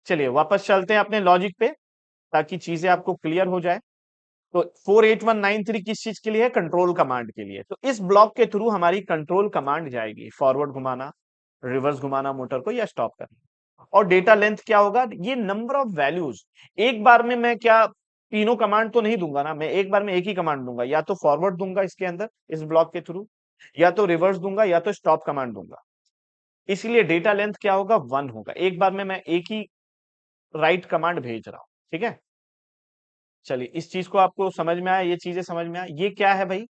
चलिए वापस चलते हैं अपने लॉजिक पे, ताकि चीजें आपको क्लियर हो जाए। तो 48193 किस चीज के लिए है, कंट्रोल कमांड के लिए। तो इस ब्लॉक के थ्रू हमारी कंट्रोल कमांड जाएगी, फॉरवर्ड घुमाना, रिवर्स घुमाना मोटर को, या स्टॉप करना। और डेटा लेंथ क्या होगा, ये नंबर ऑफ वैल्यूज। एक बार में मैं क्या तीनों कमांड तो नहीं दूंगा ना, मैं एक बार में एक ही कमांड दूंगा, या तो फॉरवर्ड दूंगा इसके अंदर इस ब्लॉक के थ्रू, या तो रिवर्स दूंगा, या तो स्टॉप कमांड दूंगा। इसलिए डेटा लेंथ क्या होगा, 1 होगा। एक बार में मैं एक ही राइट कमांड भेज रहा हूं, ठीक है। चलिए, इस चीज को आपको समझ में आया, ये चीजें समझ में आया। ये क्या है भाई,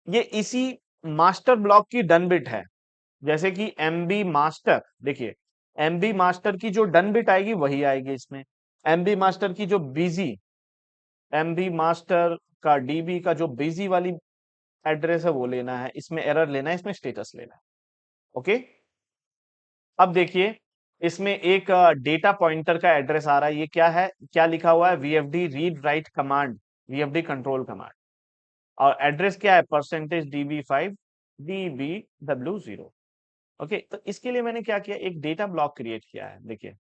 ये इसी मास्टर ब्लॉक की डन बिट है। जैसे कि एमबी मास्टर, देखिए एमबी मास्टर की जो डन बिट आएगी वही आएगी इसमें। एमबी मास्टर की जो बिजी, एमबी मास्टर का डीबी का जो बिजी वाली एड्रेस है वो लेना है, इसमें एरर लेना है, इसमें स्टेटस लेना है। ओके, अब देखिए इसमें एक डेटा पॉइंटर का एड्रेस आ रहा है। ये क्या है, क्या लिखा हुआ है, VFD read write command, VFD control command. और एड्रेस क्या है, परसेंटेज DB5 DBW0। ओके, तो इसके लिए मैंने क्या किया, एक डेटा ब्लॉक क्रिएट किया है। देखिए,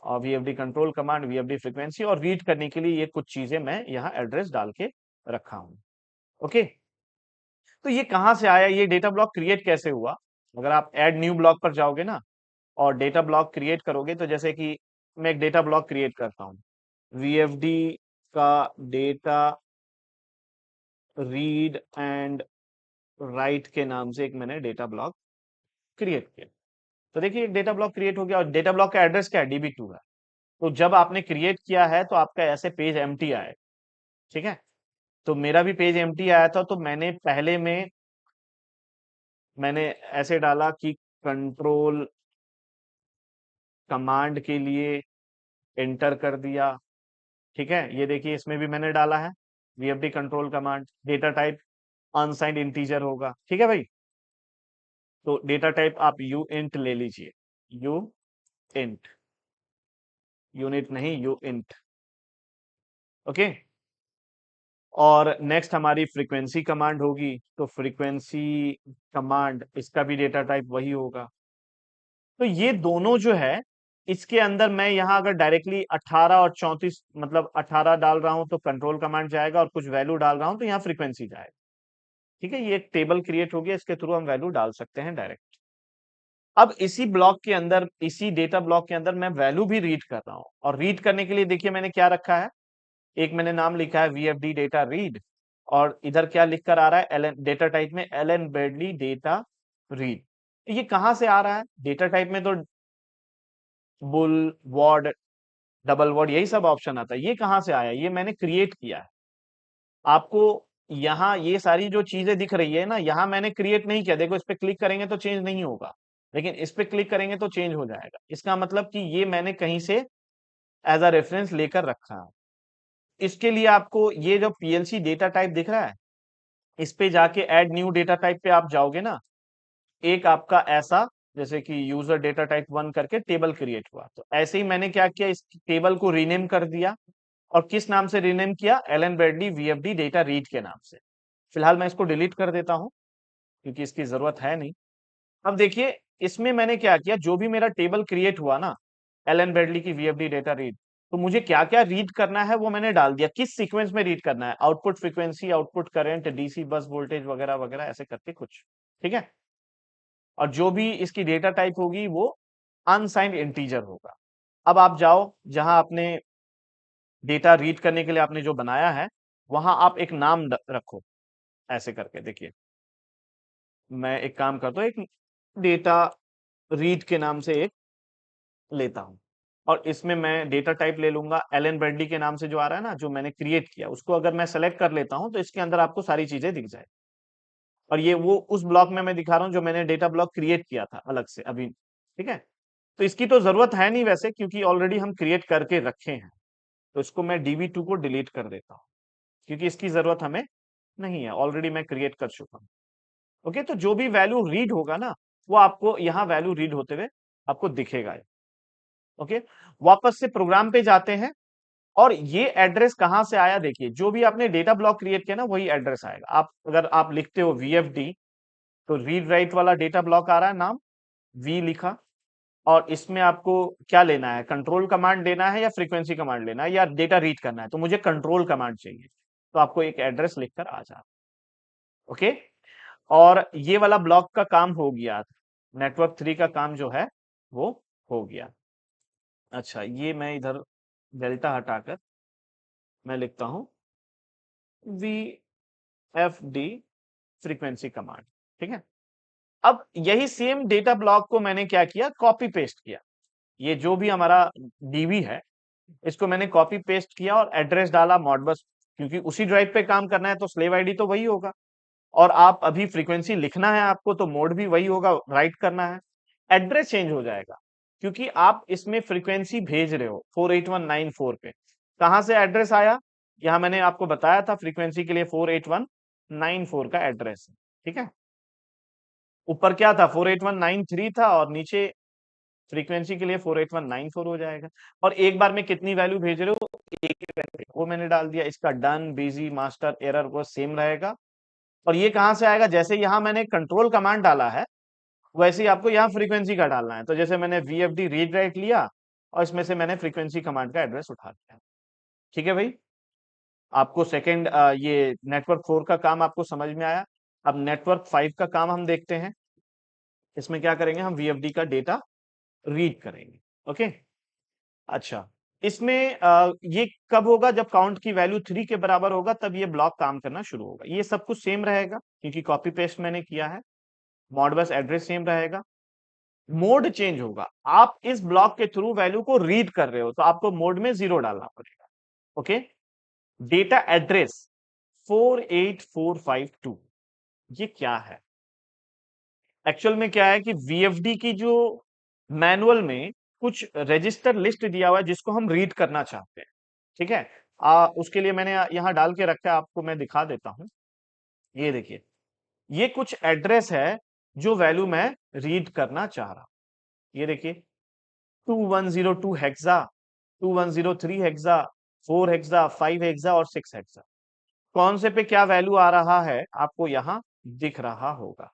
और VFD control command, VFD frequency, और रीड करने के लिए ये कुछ चीजें मैं यहाँ एड्रेस डाल के रखा हूं। ओके, तो ये कहां से आया, ये डेटा ब्लॉक क्रिएट कैसे हुआ। अगर आप ऐड न्यू ब्लॉक पर जाओगे ना और डेटा ब्लॉक क्रिएट करोगे, तो जैसे कि मैं एक डेटा ब्लॉक क्रिएट करता हूँ, वीएफडी का डेटा रीड एंड राइट के नाम से एक मैंने डेटा ब्लॉक क्रिएट किया। तो देखिए एक डेटा ब्लॉक क्रिएट हो गया, और डेटा ब्लॉक का एड्रेस क्या है, DB2 है। तो जब आपने क्रिएट किया है तो आपका ऐसे पेज एम्प्टी आए, ठीक है। तो मेरा भी पेज एम्प्टी आया था, तो मैंने पहले में मैंने ऐसे डाला कि कंट्रोल कमांड के लिए एंटर कर दिया, ठीक है। ये देखिए इसमें भी मैंने डाला है VFD control command, data type unsigned integer होगा, ठीक है भाई। तो डेटा टाइप आप यू इंट ले लीजिए, यू इंट, यूनिट नहीं, यू इंट। ओके, और नेक्स्ट हमारी फ्रीक्वेंसी कमांड होगी, तो फ्रीक्वेंसी कमांड, इसका भी डेटा टाइप वही होगा। तो ये दोनों जो है, इसके अंदर मैं यहाँ अगर डायरेक्टली 18 और 34, मतलब 18 डाल रहा हूं तो कंट्रोल कमांड जाएगा, और कुछ वैल्यू डाल रहा हूं तो यहाँ फ्रीक्वेंसी जाएगा, ठीक है। ये एक टेबल क्रिएट हो गया, इसके थ्रू हम वैल्यू डाल सकते हैं डायरेक्ट। अब इसी ब्लॉक के अंदर, इसी डेटा ब्लॉक के अंदर मैं वैल्यू भी रीड कर रहा हूँ, और रीड करने के लिए देखिए मैंने क्या रखा है, एक मैंने नाम लिखा है वीएफडी डेटा रीड, और इधर क्या लिख कर आ रहा है, एलएन डेटा टाइप में, एलन ब्रेडली डेटा रीड। ये कहां से आ रहा है, डेटा टाइप में तो बुल, वॉर्ड, डबल वर्ड, यही सब ऑप्शन आता है। ये कहां से आया, ये मैंने क्रिएट किया है। आपको यहाँ ये सारी जो चीजें दिख रही है ना, यहाँ मैंने क्रिएट नहीं किया। देखो इस पे क्लिक करेंगे तो चेंज नहीं होगा, लेकिन इस पे क्लिक करेंगे तो चेंज हो जाएगा। इसका मतलब कि ये मैंने कहीं से एज अ रेफरेंस लेकर रखा है। इसके लिए आपको ये जो पीएलसी डेटा टाइप दिख रहा है, इस पे जाके ऐड न्यू डेटा टाइप पे आप जाओगे ना, एक आपका ऐसा, जैसे कि यूजर डेटा टाइप 1 करके टेबल क्रिएट हुआ। तो ऐसे ही मैंने क्या किया, इस टेबल को रीनेम कर दिया। और किस नाम से रीनेम किया, Allen Bradley VFD data read के नाम से। फिलहाल मैं इसको डिलीट कर देता हूं, क्योंकि इसकी जरूरत है नहीं। अब देखिए इसमें मैंने क्या किया, जो भी मेरा टेबल क्रिएट हुआ ना, एलन ब्रेडली की वीएफडी डेटा रीड, तो मुझे क्या क्या रीड करना है वो मैंने डाल दिया, किस सीक्वेंस में रीड करना है, output frequency, output current, DC bus voltage वगैरह वगैरह, ऐसे करके कुछ, ठीक है। और जो भी इसकी डेटा टाइप होगी वो अनसाइंड इंटीजर होगा। अब आप जाओ, जहां आपने डेटा रीड करने के लिए आपने जो बनाया है, वहां आप एक नाम रखो, ऐसे करके। देखिए मैं एक काम करता हूँ, एक डेटा रीड के नाम से एक लेता हूं, और इसमें मैं डेटा टाइप ले लूंगा एलन ब्रेडली के नाम से, जो आ रहा है ना, जो मैंने क्रिएट किया, उसको अगर मैं सेलेक्ट कर लेता हूं तो इसके अंदर आपको सारी चीजें दिख जाए। और ये वो उस ब्लॉक में मैं दिखा रहा हूँ जो मैंने डेटा ब्लॉक क्रिएट किया था अलग से अभी, ठीक है। तो इसकी तो जरूरत है नहीं वैसे, क्योंकि ऑलरेडी हम क्रिएट करके रखे हैं। तो इसको मैं DB2 को डिलीट कर देता हूँ, क्योंकि इसकी जरूरत हमें नहीं है, ऑलरेडी मैं क्रिएट कर चुका हूँ। ओके, तो जो भी वैल्यू रीड होगा ना, वो आपको यहाँ वैल्यू रीड होते हुए आपको दिखेगा। ओके, वापस से प्रोग्राम पे जाते हैं, और ये एड्रेस कहां से आया, देखिए जो भी आपने डेटा ब्लॉक क्रिएट किया ना, वही एड्रेस आएगा। आप अगर आप लिखते हो वीएफडी, तो रीड राइट वाला डेटा ब्लॉक आ रहा है, नाम वी लिखा, और इसमें आपको क्या लेना है, कंट्रोल कमांड लेना है या फ्रीक्वेंसी कमांड लेना है या डेटा रीड करना है, तो मुझे कंट्रोल कमांड चाहिए। तो आपको एक एड्रेस लिखकर आ जाए। ओके, और ये वाला ब्लॉक का काम हो गया, नेटवर्क 3 का काम जो है वो हो गया। अच्छा, ये मैं इधर डेल्टा हटाकर मैं लिखता हूं V F D frequency command, ठीक है। अब यही सेम डेटा ब्लॉक को मैंने क्या किया, कॉपी पेस्ट किया। ये जो भी हमारा डीबी है, इसको मैंने कॉपी पेस्ट किया और एड्रेस डाला मॉडबस, क्योंकि उसी ड्राइव पे काम करना है तो स्लेव आईडी तो वही होगा। और आप अभी फ्रीक्वेंसी लिखना है आपको तो मोड भी वही होगा, राइट करना है। एड्रेस चेंज हो जाएगा क्योंकि आप इसमें फ्रीक्वेंसी भेज रहे हो 48194 पे। कहां से एड्रेस आया, यहां मैंने आपको बताया था फ्रीक्वेंसी के लिए 48194 का एड्रेस है। ठीक है, ऊपर क्या था 48193 था और नीचे फ्रीक्वेंसी के लिए 48194 हो जाएगा। और एक बार में कितनी वैल्यू भेज रहे हो, एक ही वैल्यू, वो मैंने डाल दिया। इसका डन, बिजी, मास्टर, एरर वो सेम रहेगा। और ये कहां से आएगा, जैसे यहां मैंने कंट्रोल कमांड डाला है वैसे ही आपको यहाँ फ्रीक्वेंसी का डालना है। तो जैसे मैंने VFD रीड राइट लिया और इसमें से मैंने फ्रीक्वेंसी कमांड का एड्रेस उठा लिया। ठीक है भाई, आपको सेकंड ये नेटवर्क 4 का काम आपको समझ में आया। अब नेटवर्क 5 का काम हम देखते हैं। इसमें क्या करेंगे, हम VFD का डेटा रीड करेंगे। ओके, अच्छा, इसमें ये कब होगा, जब काउंट की वैल्यू 3 के बराबर होगा तब ये ब्लॉक काम करना शुरू होगा। ये सब कुछ सेम रहेगा क्योंकि कॉपी पेस्ट मैंने किया है। मॉडबस एड्रेस सेम रहेगा, मोड चेंज होगा। आप इस ब्लॉक के थ्रू वैल्यू को रीड कर रहे हो तो आपको मोड में 0 डालना पड़ेगा। ओके, डेटा एड्रेस 48452, ये क्या है, एक्चुअल में क्या है कि VFD की जो मैनुअल में कुछ रजिस्टर लिस्ट दिया हुआ है जिसको हम रीड करना चाहते हैं। ठीक है, उसके लिए मैंने यहाँ डाल के रखा है, आपको मैं दिखा देता हूं। ये देखिए, ये कुछ एड्रेस है जो वैल्यू मैं रीड करना चाह रहा हूं। ये देखिए, 2102 हेक्सा, 2103 हेक्सा, 4 हेक्सा, 5 हेक्सा और 6 हेक्सा। कौन से पे क्या वैल्यू आ रहा है आपको यहाँ दिख रहा होगा।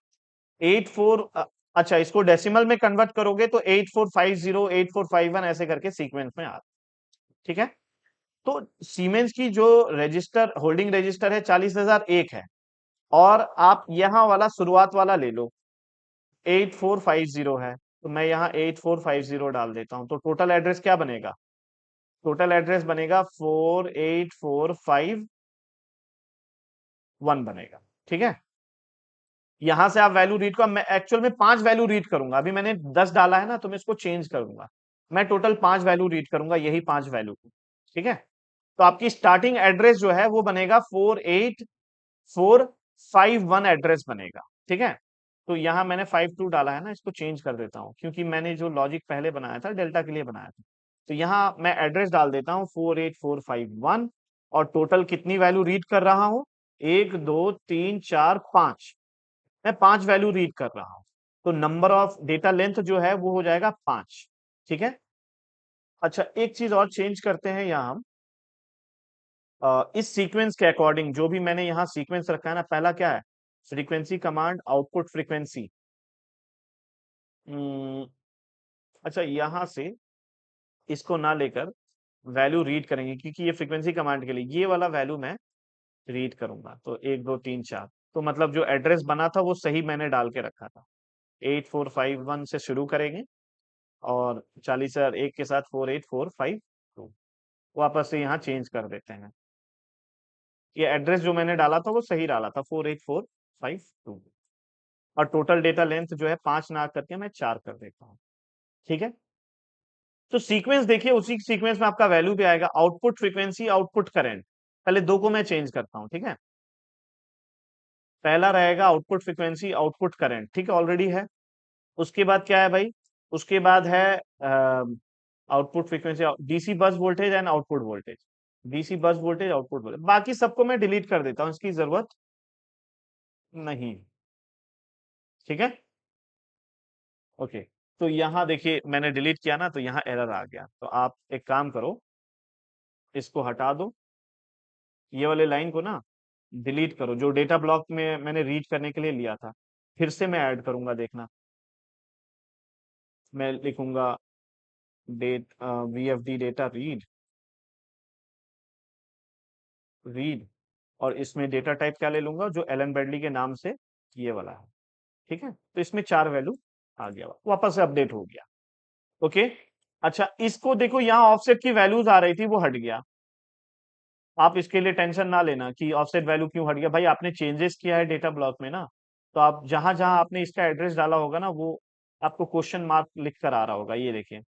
84, अच्छा, इसको डेसिमल में कन्वर्ट करोगे तो 8450, 8451 ऐसे करके सीक्वेंस में आता। ठीक है, तो सीमेंस की जो रजिस्टर, होल्डिंग रजिस्टर है 40001 है, और आप यहाँ वाला शुरुआत वाला ले लो 8450 है, तो मैं यहाँ 8450 डाल देता हूं। तो टोटल एड्रेस क्या बनेगा, टोटल एड्रेस बनेगा 48451 बनेगा। ठीक है, यहां से आप वैल्यू रीड को, मैं एक्चुअल में 5 वैल्यू रीड करूंगा, अभी मैंने 10 डाला है ना तो मैं इसको चेंज करूंगा। मैं टोटल 5 वैल्यू रीड करूंगा, यही 5 वैल्यू को। ठीक है, तो आपकी स्टार्टिंग एड्रेस जो है वो बनेगा 48451 एड्रेस बनेगा। ठीक है, तो यहां मैंने 52 डाला है ना, इसको चेंज कर देता हूं क्योंकि मैंने जो लॉजिक पहले बनाया था डेल्टा के लिए बनाया था। तो यहां मैं एड्रेस डाल देता हूं 48451, और टोटल कितनी वैल्यू रीड कर रहा हूं, 1 2 3 4 5, मैं 5 वैल्यू रीड कर रहा हूं। तो नंबर ऑफ डेटा लेंथ जो है वो हो जाएगा 5। ठीक है, अच्छा, एक चीज और चेंज करते हैं यहाँ हम, इस सीक्वेंस के अकॉर्डिंग जो भी मैंने यहाँ सीक्वेंस रखा है ना, पहला क्या है, फ्रीक्वेंसी कमांड, आउटपुट फ्रीक्वेंसी। अच्छा, यहां से इसको ना लेकर वैल्यू रीड करेंगे क्योंकि ये फ्रीक्वेंसी कमांड के लिए ये वाला वैल्यू मैं रीड करूंगा। तो 1 2 3 4, तो मतलब जो एड्रेस बना था वो सही मैंने डाल के रखा था। 8451 से शुरू करेंगे और 4001 के साथ 48452 वापस से यहाँ चेंज कर देते हैं। ये एड्रेस जो मैंने डाला था वो सही डाला था, 48452। और टोटल डेटा लेंथ जो है 5 ना करके मैं 4 कर देता हूँ। ठीक है, तो सीक्वेंस देखिए, उसी सीक्वेंस में आपका वैल्यू भी आएगा, आउटपुट फ्रीक्वेंसी, आउटपुट करंट। पहले दो को मैं चेंज करता हूँ। ठीक है, पहला रहेगा आउटपुट फ्रीक्वेंसी, आउटपुट करंट। ठीक है, ऑलरेडी है। उसके बाद क्या है भाई, उसके बाद है output frequency, DC bus voltage and output voltage, DC bus voltage, output voltage. बाकी सबको मैं डिलीट कर देता हूँ, इसकी जरूरत नहीं। ठीक है, ओके, तो यहाँ देखिए मैंने डिलीट किया ना तो यहाँ एरर आ गया। तो आप एक काम करो, इसको हटा दो, ये वाले लाइन को ना डिलीट करो, जो डेटा ब्लॉक में मैंने रीड करने के लिए लिया था। फिर से मैं ऐड करूंगा, देखना, मैं लिखूंगा date VFD data read, read, और इसमें डेटा टाइप क्या ले लूंगा, जो एलन ब्रैडली के नाम से ये वाला है। ठीक है, तो इसमें 4 वैल्यू आ गया, वापस से अपडेट हो गया। ओके, अच्छा, इसको देखो, यहाँ ऑफसेट की वैल्यूज आ रही थी वो हट गया। आप इसके लिए टेंशन ना लेना कि ऑफसेट वैल्यू क्यों हट गया, भाई आपने चेंजेस किया है डेटा ब्लॉक में ना, तो आप जहां जहां आपने इसका एड्रेस डाला होगा ना, वो आपको क्वेश्चन मार्क लिख कर आ रहा होगा, ये देखिए।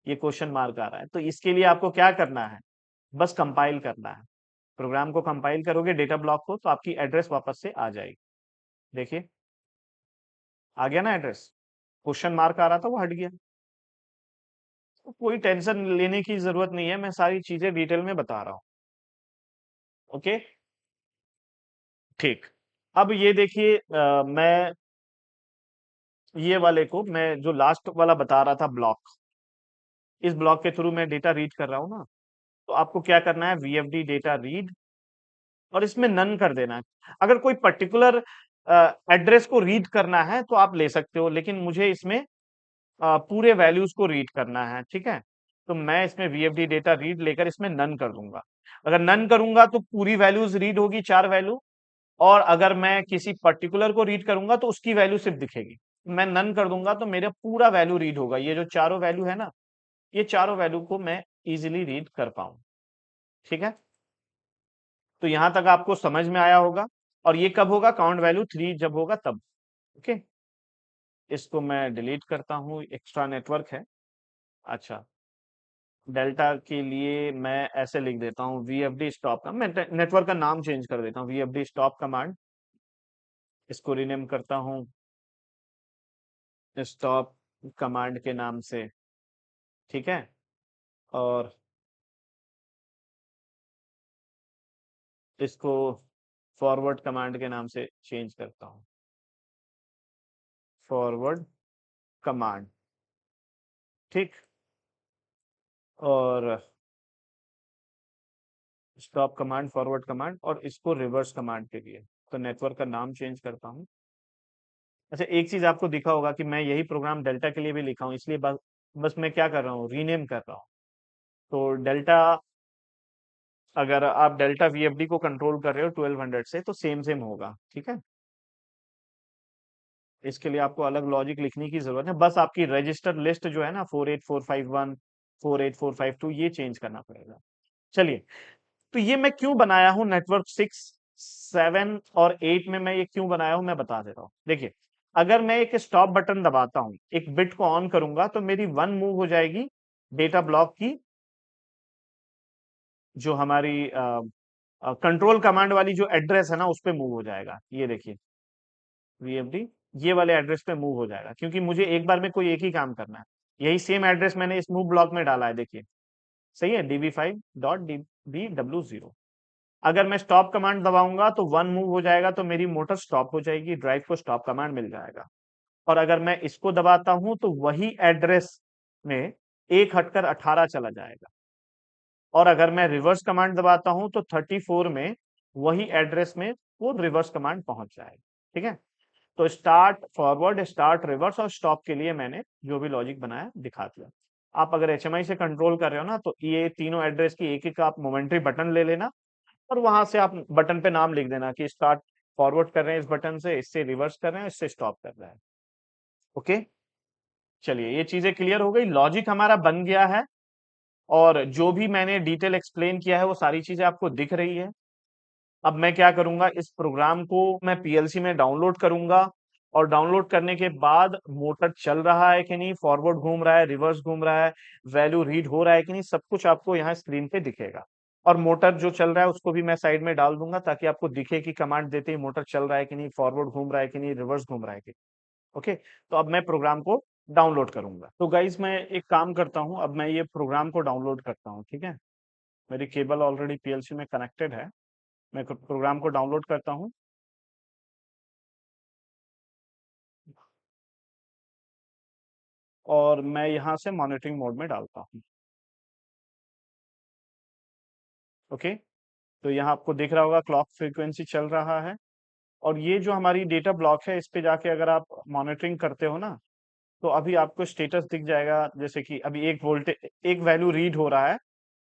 ये क्वेश्चन मार्क आ रहा है, तो इसके लिए आपको क्या करना है, बस कंपाइल करना है। प्रोग्राम को कंपाइल करोगे डेटा ब्लॉक को, तो आपकी एड्रेस वापस से आ जाएगी। देखिए, आ गया ना एड्रेस, क्वेश्चन मार्क आ रहा था वो हट गया। तो कोई टेंशन लेने की जरूरत नहीं है, मैं सारी चीजें डिटेल में बता रहा हूँ। ओके, ठीक। अब ये देखिए, मैं ये वाले को, मैं जो लास्ट वाला बता रहा था ब्लॉक, इस ब्लॉक के थ्रू मैं डेटा रीड कर रहा हूँ ना, तो आपको क्या करना है, वीएफडी डेटा रीड, और इसमें नन कर देना है। अगर कोई पर्टिकुलर एड्रेस को रीड करना है तो आप ले सकते हो, लेकिन मुझे इसमें पूरे वैल्यूज को रीड करना है, ठीक है। तो मैं इसमें वीएफडी डेटा रीड लेकर इसमें नन कर दूंगा। अगर नन करूंगा तो पूरी वैल्यूज रीड होगी, 4 वैल्यू। और अगर मैं किसी पर्टिकुलर को रीड करूंगा तो उसकी वैल्यू सिर्फ दिखेगी। मैं नन कर दूंगा तो मेरा पूरा वैल्यू रीड होगा, ये जो चारों वैल्यू है ना, ये चारों वैल्यू को मैं इजीली रीड कर पाऊं। ठीक है, तो यहां तक आपको समझ में आया होगा। और ये कब होगा, काउंट वैल्यू 3 जब होगा तब। ओके, इसको मैं डिलीट करता हूँ, एक्स्ट्रा नेटवर्क है। अच्छा, डेल्टा के लिए मैं ऐसे लिख देता हूँ, वीएफडी स्टॉप का, मैं नेटवर्क का नाम चेंज कर देता हूँ, वीएफडी स्टॉप कमांड। इसको रीनेम करता हूँ स्टॉप कमांड के नाम से। ठीक है, और इसको फॉरवर्ड कमांड के नाम से चेंज करता हूँ, फॉरवर्ड कमांड। ठीक, और स्टॉप कमांड, फॉरवर्ड कमांड, और इसको रिवर्स कमांड के लिए तो नेटवर्क का नाम चेंज करता हूँ। अच्छा, एक चीज आपको दिखा होगा कि मैं यही प्रोग्राम डेल्टा के लिए भी लिखा हूँ, इसलिए बस मैं क्या कर रहा हूँ, रीनेम कर रहा हूँ। तो डेल्टा, अगर आप डेल्टा वीएफडी को कंट्रोल कर रहे हो 1200 से, तो सेम सेम होगा। ठीक है, इसके लिए आपको अलग लॉजिक लिखने की जरूरत है, बस आपकी रजिस्टर लिस्ट जो है ना, 48451, 48452, ये चेंज करना पड़ेगा। चलिए, तो ये मैं क्यों बनाया हूं नेटवर्क 6, 7 और 8 में, मैं ये क्यों बनाया हूं मैं बता देता हूं। देखिए, अगर मैं एक स्टॉप बटन दबाता हूं, एक बिट को ऑन करूंगा, तो मेरी 1 मूव हो जाएगी डेटा ब्लॉक की, जो हमारी कंट्रोल कमांड वाली जो एड्रेस है ना, उस पे मूव हो जाएगा। ये देखिए, वीएफडी ये वाले एड्रेस पे मूव हो जाएगा, क्योंकि मुझे एक बार में कोई एक ही काम करना है। यही सेम एड्रेस मैंने इस मूव ब्लॉक में डाला है, देखिए, सही है, db5.dbw0। अगर मैं स्टॉप कमांड दबाऊंगा तो 1 मूव हो जाएगा, तो मेरी मोटर स्टॉप हो जाएगी, ड्राइव को स्टॉप कमांड मिल जाएगा। और अगर मैं इसको दबाता हूं तो वही एड्रेस में एक हटकर 18 चला जाएगा। और अगर मैं रिवर्स कमांड दबाता हूं तो 34 में वही एड्रेस में वो रिवर्स कमांड पहुंच जाएगा। ठीक है, तो स्टार्ट फॉरवर्ड, स्टार्ट रिवर्स और स्टॉप के लिए मैंने जो भी लॉजिक बनाया दिखा दिया। आप अगर एचएमआई से कंट्रोल कर रहे हो ना, तो ये तीनों एड्रेस की एक एक आप मोमेंट्री बटन ले लेना, और वहां से आप बटन पे नाम लिख देना कि स्टार्ट फॉरवर्ड कर रहे हैं इस बटन से, इससे रिवर्स कर रहे हैं, इससे स्टॉप कर रहे हैं। ओके, चलिए, ये चीजें क्लियर हो गई, लॉजिक हमारा बन गया है। और जो भी मैंने डिटेल एक्सप्लेन किया है वो सारी चीजें आपको दिख रही है। अब मैं क्या करूंगा, इस प्रोग्राम को मैं पीएलसी में डाउनलोड करूंगा, और डाउनलोड करने के बाद मोटर चल रहा है कि नहीं, फॉरवर्ड घूम रहा है, रिवर्स घूम रहा है, वैल्यू रीड हो रहा है कि नहीं, सब कुछ आपको यहाँ स्क्रीन पे दिखेगा। और मोटर जो चल रहा है उसको भी मैं साइड में डाल दूंगा, ताकि आपको दिखे कि कमांड देते ही मोटर चल रहा है कि नहीं, फॉरवर्ड घूम रहा है कि नहीं, रिवर्स घूम रहा है कि नहीं। ओके, तो अब मैं प्रोग्राम को डाउनलोड करूंगा। तो गाइज, मैं एक काम करता हूँ, अब मैं ये प्रोग्राम को डाउनलोड करता हूँ। ठीक है, मेरी केबल ऑलरेडी पीएलसी में कनेक्टेड है, मैं प्रोग्राम को डाउनलोड करता हूँ। और मैं यहाँ से मॉनिटरिंग मोड में डालता हूँ। ओके, तो यहाँ आपको दिख रहा होगा क्लॉक फ्रीक्वेंसी चल रहा है। और ये जो हमारी डेटा ब्लॉक है, इस पे जाके अगर आप मॉनिटरिंग करते हो ना, तो अभी आपको स्टेटस दिख जाएगा, जैसे कि अभी एक वोल्टेज, एक वैल्यू रीड हो रहा है,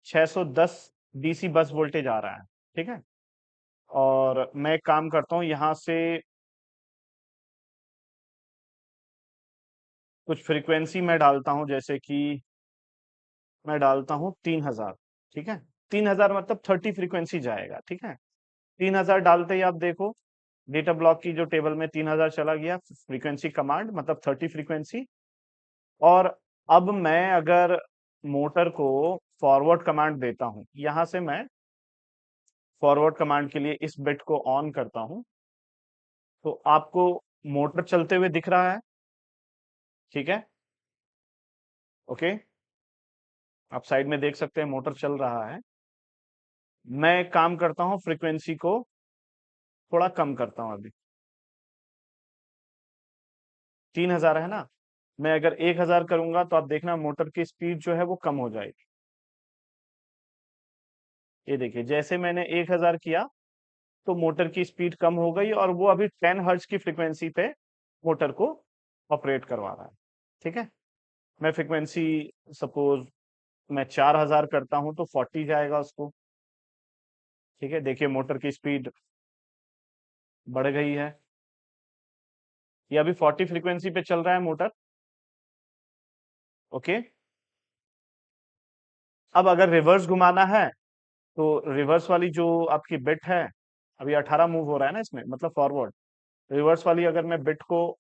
610 डीसी बस वोल्टेज आ रहा है। ठीक है, और मैं एक काम करता हूँ, यहाँ से कुछ फ्रीक्वेंसी मैं डालता हूँ, जैसे कि मैं डालता हूँ 3000। ठीक है, 3000 मतलब 30 फ्रीक्वेंसी जाएगा। ठीक है, 3000 डालते ही आप देखो डेटा ब्लॉक की जो टेबल में 3000 चला गया, फ्रीक्वेंसी कमांड मतलब 30 फ्रीक्वेंसी। और अब मैं अगर मोटर को फॉरवर्ड कमांड देता हूं, यहां से मैं फॉरवर्ड कमांड के लिए इस बिट को ऑन करता हूं, तो आपको मोटर चलते हुए दिख रहा है। ठीक है, ओके, आप साइड में देख सकते हैं मोटर चल रहा है। मैं एक काम करता हूं, फ्रीक्वेंसी को थोड़ा कम करता हूं अभी। 3000 है ना, मैं अगर 1000 करूंगा तो आप देखना मोटर की स्पीड जो है वो कम हो जाएगी। ये देखिए, जैसे मैंने 1000 किया तो मोटर की स्पीड कम हो गई और वो अभी 10 हर्ट्ज की फ्रीक्वेंसी पे मोटर को ऑपरेट करवा रहा है। ठीक है, मैं फ्रीक्वेंसी सपोज मैं 4000 करता हूं तो 40 जाएगा उसको। ठीक है, देखिए मोटर की स्पीड बढ़ गई है, ये अभी 40 फ्रीक्वेंसी पे चल रहा है मोटर। ओके, अब अगर रिवर्स घुमाना है तो रिवर्स वाली जो आपकी बिट है, अभी 18 मूव हो रहा है ना इसमें, मतलब फॉरवर्ड। रिवर्स वाली अगर मैं बिट को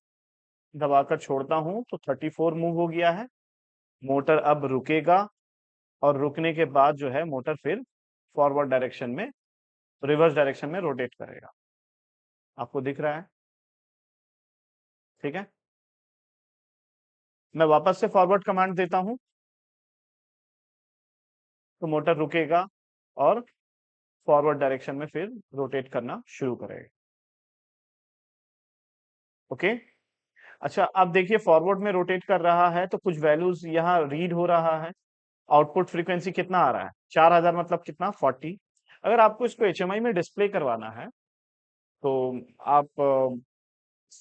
दबाकर छोड़ता हूं तो 34 मूव हो गया है। मोटर अब रुकेगा और रुकने के बाद जो है मोटर फिर फॉरवर्ड डायरेक्शन में, रिवर्स डायरेक्शन में रोटेट करेगा। आपको दिख रहा है? ठीक है, मैं वापस से फॉरवर्ड कमांड देता हूं तो मोटर रुकेगा और फॉरवर्ड डायरेक्शन में फिर रोटेट करना शुरू करेगा। ओके, अच्छा अब देखिए फॉरवर्ड में रोटेट कर रहा है तो कुछ वैल्यूज यहाँ रीड हो रहा है। आउटपुट फ्रीक्वेंसी कितना आ रहा है? 4000 मतलब कितना? 40। अगर आपको इसको एचएमआई में डिस्प्ले करवाना है तो आप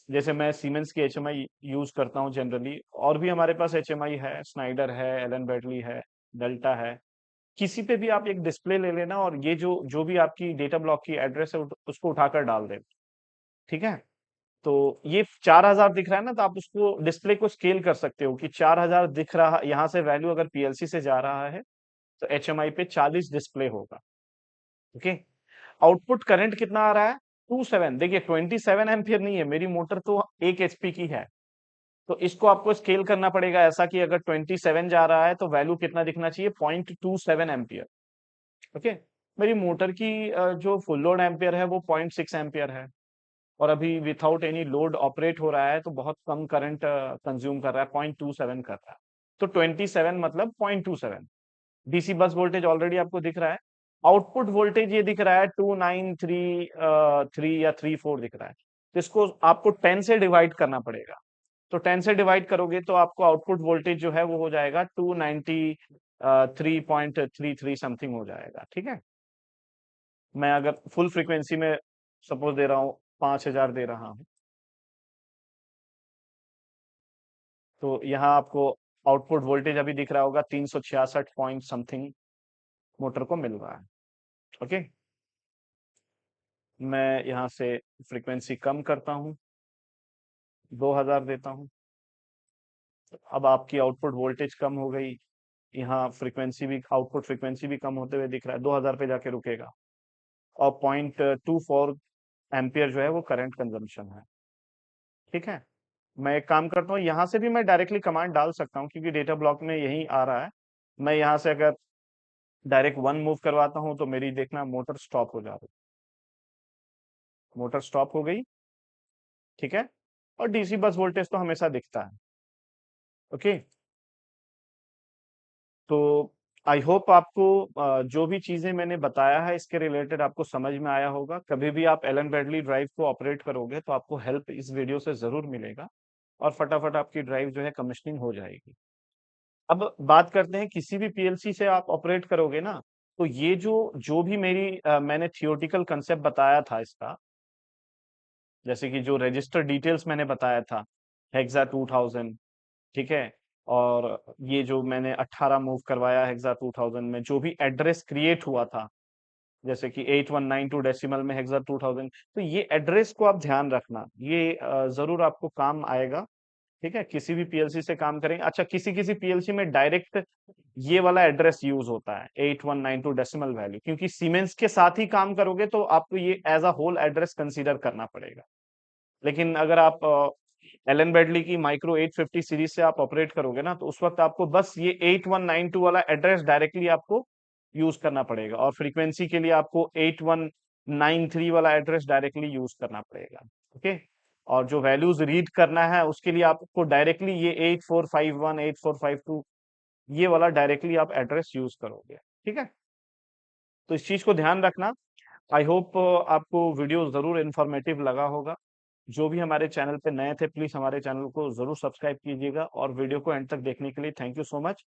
जैसे मैं सीमेंस की एचएमआई यूज करता हूँ जनरली, और भी हमारे पास एचएमआई है, स्नाइडर है, एलन बैटली है, डेल्टा है। किसी पे भी आप एक डिस्प्ले ले लेना और ये जो जो भी आपकी डेटा ब्लॉक की एड्रेस है उसको उठाकर डाल देना। ठीक है, तो ये 4000 दिख रहा है ना, तो आप उसको डिस्प्ले को स्केल कर सकते हो कि 4000 दिख रहा, यहाँ से वैल्यू अगर पीएलसी से जा रहा है तो एचएमआई पे 40 डिस्प्ले होगा। ओके, आउटपुट करंट कितना आ रहा है? 27। देखिए 27 एम्पियर नहीं है, मेरी मोटर तो 1 एचपी की है, तो इसको आपको स्केल करना पड़ेगा ऐसा कि अगर 27 जा रहा है तो वैल्यू कितना दिखना चाहिए? 0.27 एम्पियर। ओके, मेरी मोटर की जो फुल लोड एम्पियर है वो 0.6 एम्पियर है, और अभी विथआउट एनी लोड ऑपरेट हो रहा है तो बहुत कम करंट कंज्यूम कर रहा है, 0.27 कर रहा है। तो 27 मतलब 0.27। डीसी बस वोल्टेज ऑलरेडी आपको दिख रहा है। आउटपुट वोल्टेज ये दिख रहा है 2933 या 34 दिख रहा है, तो इसको आपको 10 से डिवाइड करना पड़ेगा। तो 10 से डिवाइड करोगे तो आपको आउटपुट वोल्टेज जो है वो हो जाएगा 293.33 समथिंग हो जाएगा। ठीक है, मैं अगर फुल फ्रीक्वेंसी में सपोज दे रहा हूँ, 5000 दे रहा हूँ, तो यहाँ आपको आउटपुट वोल्टेज अभी दिख रहा होगा 366 पॉइंट समथिंग मोटर को मिल रहा है। ओके, मैं यहाँ से फ्रीक्वेंसी कम करता हूँ, 2000 देता हूँ। अब आपकी आउटपुट वोल्टेज कम हो गई, यहाँ फ्रीक्वेंसी भी, आउटपुट फ्रीक्वेंसी भी कम होते हुए दिख रहा है, 2000 पे जाके रुकेगा। और 0.24 एम्पियर जो है वो करंट कंजम्पशन है। ठीक है, मैं एक काम करता हूँ, यहाँ से भी मैं डायरेक्टली कमांड डाल सकता हूँ क्योंकि डेटा ब्लॉक में यही आ रहा है। मैं यहाँ से अगर डायरेक्ट 1 मूव करवाता हूँ तो मेरी देखना मोटर स्टॉप हो जा रही, मोटर स्टॉप हो गई। ठीक है, और डीसी बस वोल्टेज तो हमेशा दिखता है। ओके, तो आई होप आपको जो भी चीजें मैंने बताया है इसके रिलेटेड आपको समझ में आया होगा। कभी भी आप एलन ब्रैडली ड्राइव को ऑपरेट करोगे तो आपको हेल्प इस वीडियो से जरूर मिलेगा और फटाफट आपकी ड्राइव जो है कमिश्निंग हो जाएगी। अब बात करते हैं, किसी भी पीएलसी से आप ऑपरेट करोगे ना, तो ये जो जो भी मैंने थियोटिकल कंसेप्ट बताया था इसका, जैसे कि जो रजिस्टर डिटेल्स मैंने बताया था, हेक्सा 2000, ठीक है, और ये जो मैंने 18 मूव करवाया हेक्सा 2000 में, जो भी एड्रेस क्रिएट हुआ था जैसे कि 8192 डेसिमल में हेक्सा 2000, तो ये एड्रेस को आप ध्यान रखना, ये जरूर आपको काम आएगा। ठीक है, किसी भी पीएलसी से काम करेंगे। अच्छा, किसी किसी पीएलसी में डायरेक्ट ये वाला एड्रेस यूज होता है 8192 डेसिमल वैल्यू, क्योंकि सीमेंस के साथ ही काम करोगे तो आपको ये as a whole address consider करना पड़ेगा। लेकिन अगर आप एलन ब्रैडली की माइक्रो 850 सीरीज से आप ऑपरेट करोगे ना, तो उस वक्त आपको बस ये 8192 वाला एड्रेस डायरेक्टली आपको यूज करना पड़ेगा, और फ्रीक्वेंसी के लिए आपको 8193 वाला एड्रेस डायरेक्टली यूज करना पड़ेगा। ओके, और जो वैल्यूज रीड करना है उसके लिए आपको डायरेक्टली ये 8451 8452 ये वाला डायरेक्टली आप एड्रेस यूज करोगे। ठीक है, तो इस चीज को ध्यान रखना। आई होप आपको वीडियो जरूर इंफॉर्मेटिव लगा होगा। जो भी हमारे चैनल पे नए थे, प्लीज हमारे चैनल को जरूर सब्सक्राइब कीजिएगा, और वीडियो को एंड तक देखने के लिए थैंक यू सो मच।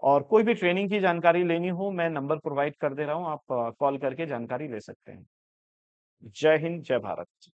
और कोई भी ट्रेनिंग की जानकारी लेनी हो, मैं नंबर प्रोवाइड कर दे रहा हूँ, आप कॉल करके जानकारी ले सकते हैं। जय हिंद, जय भारत।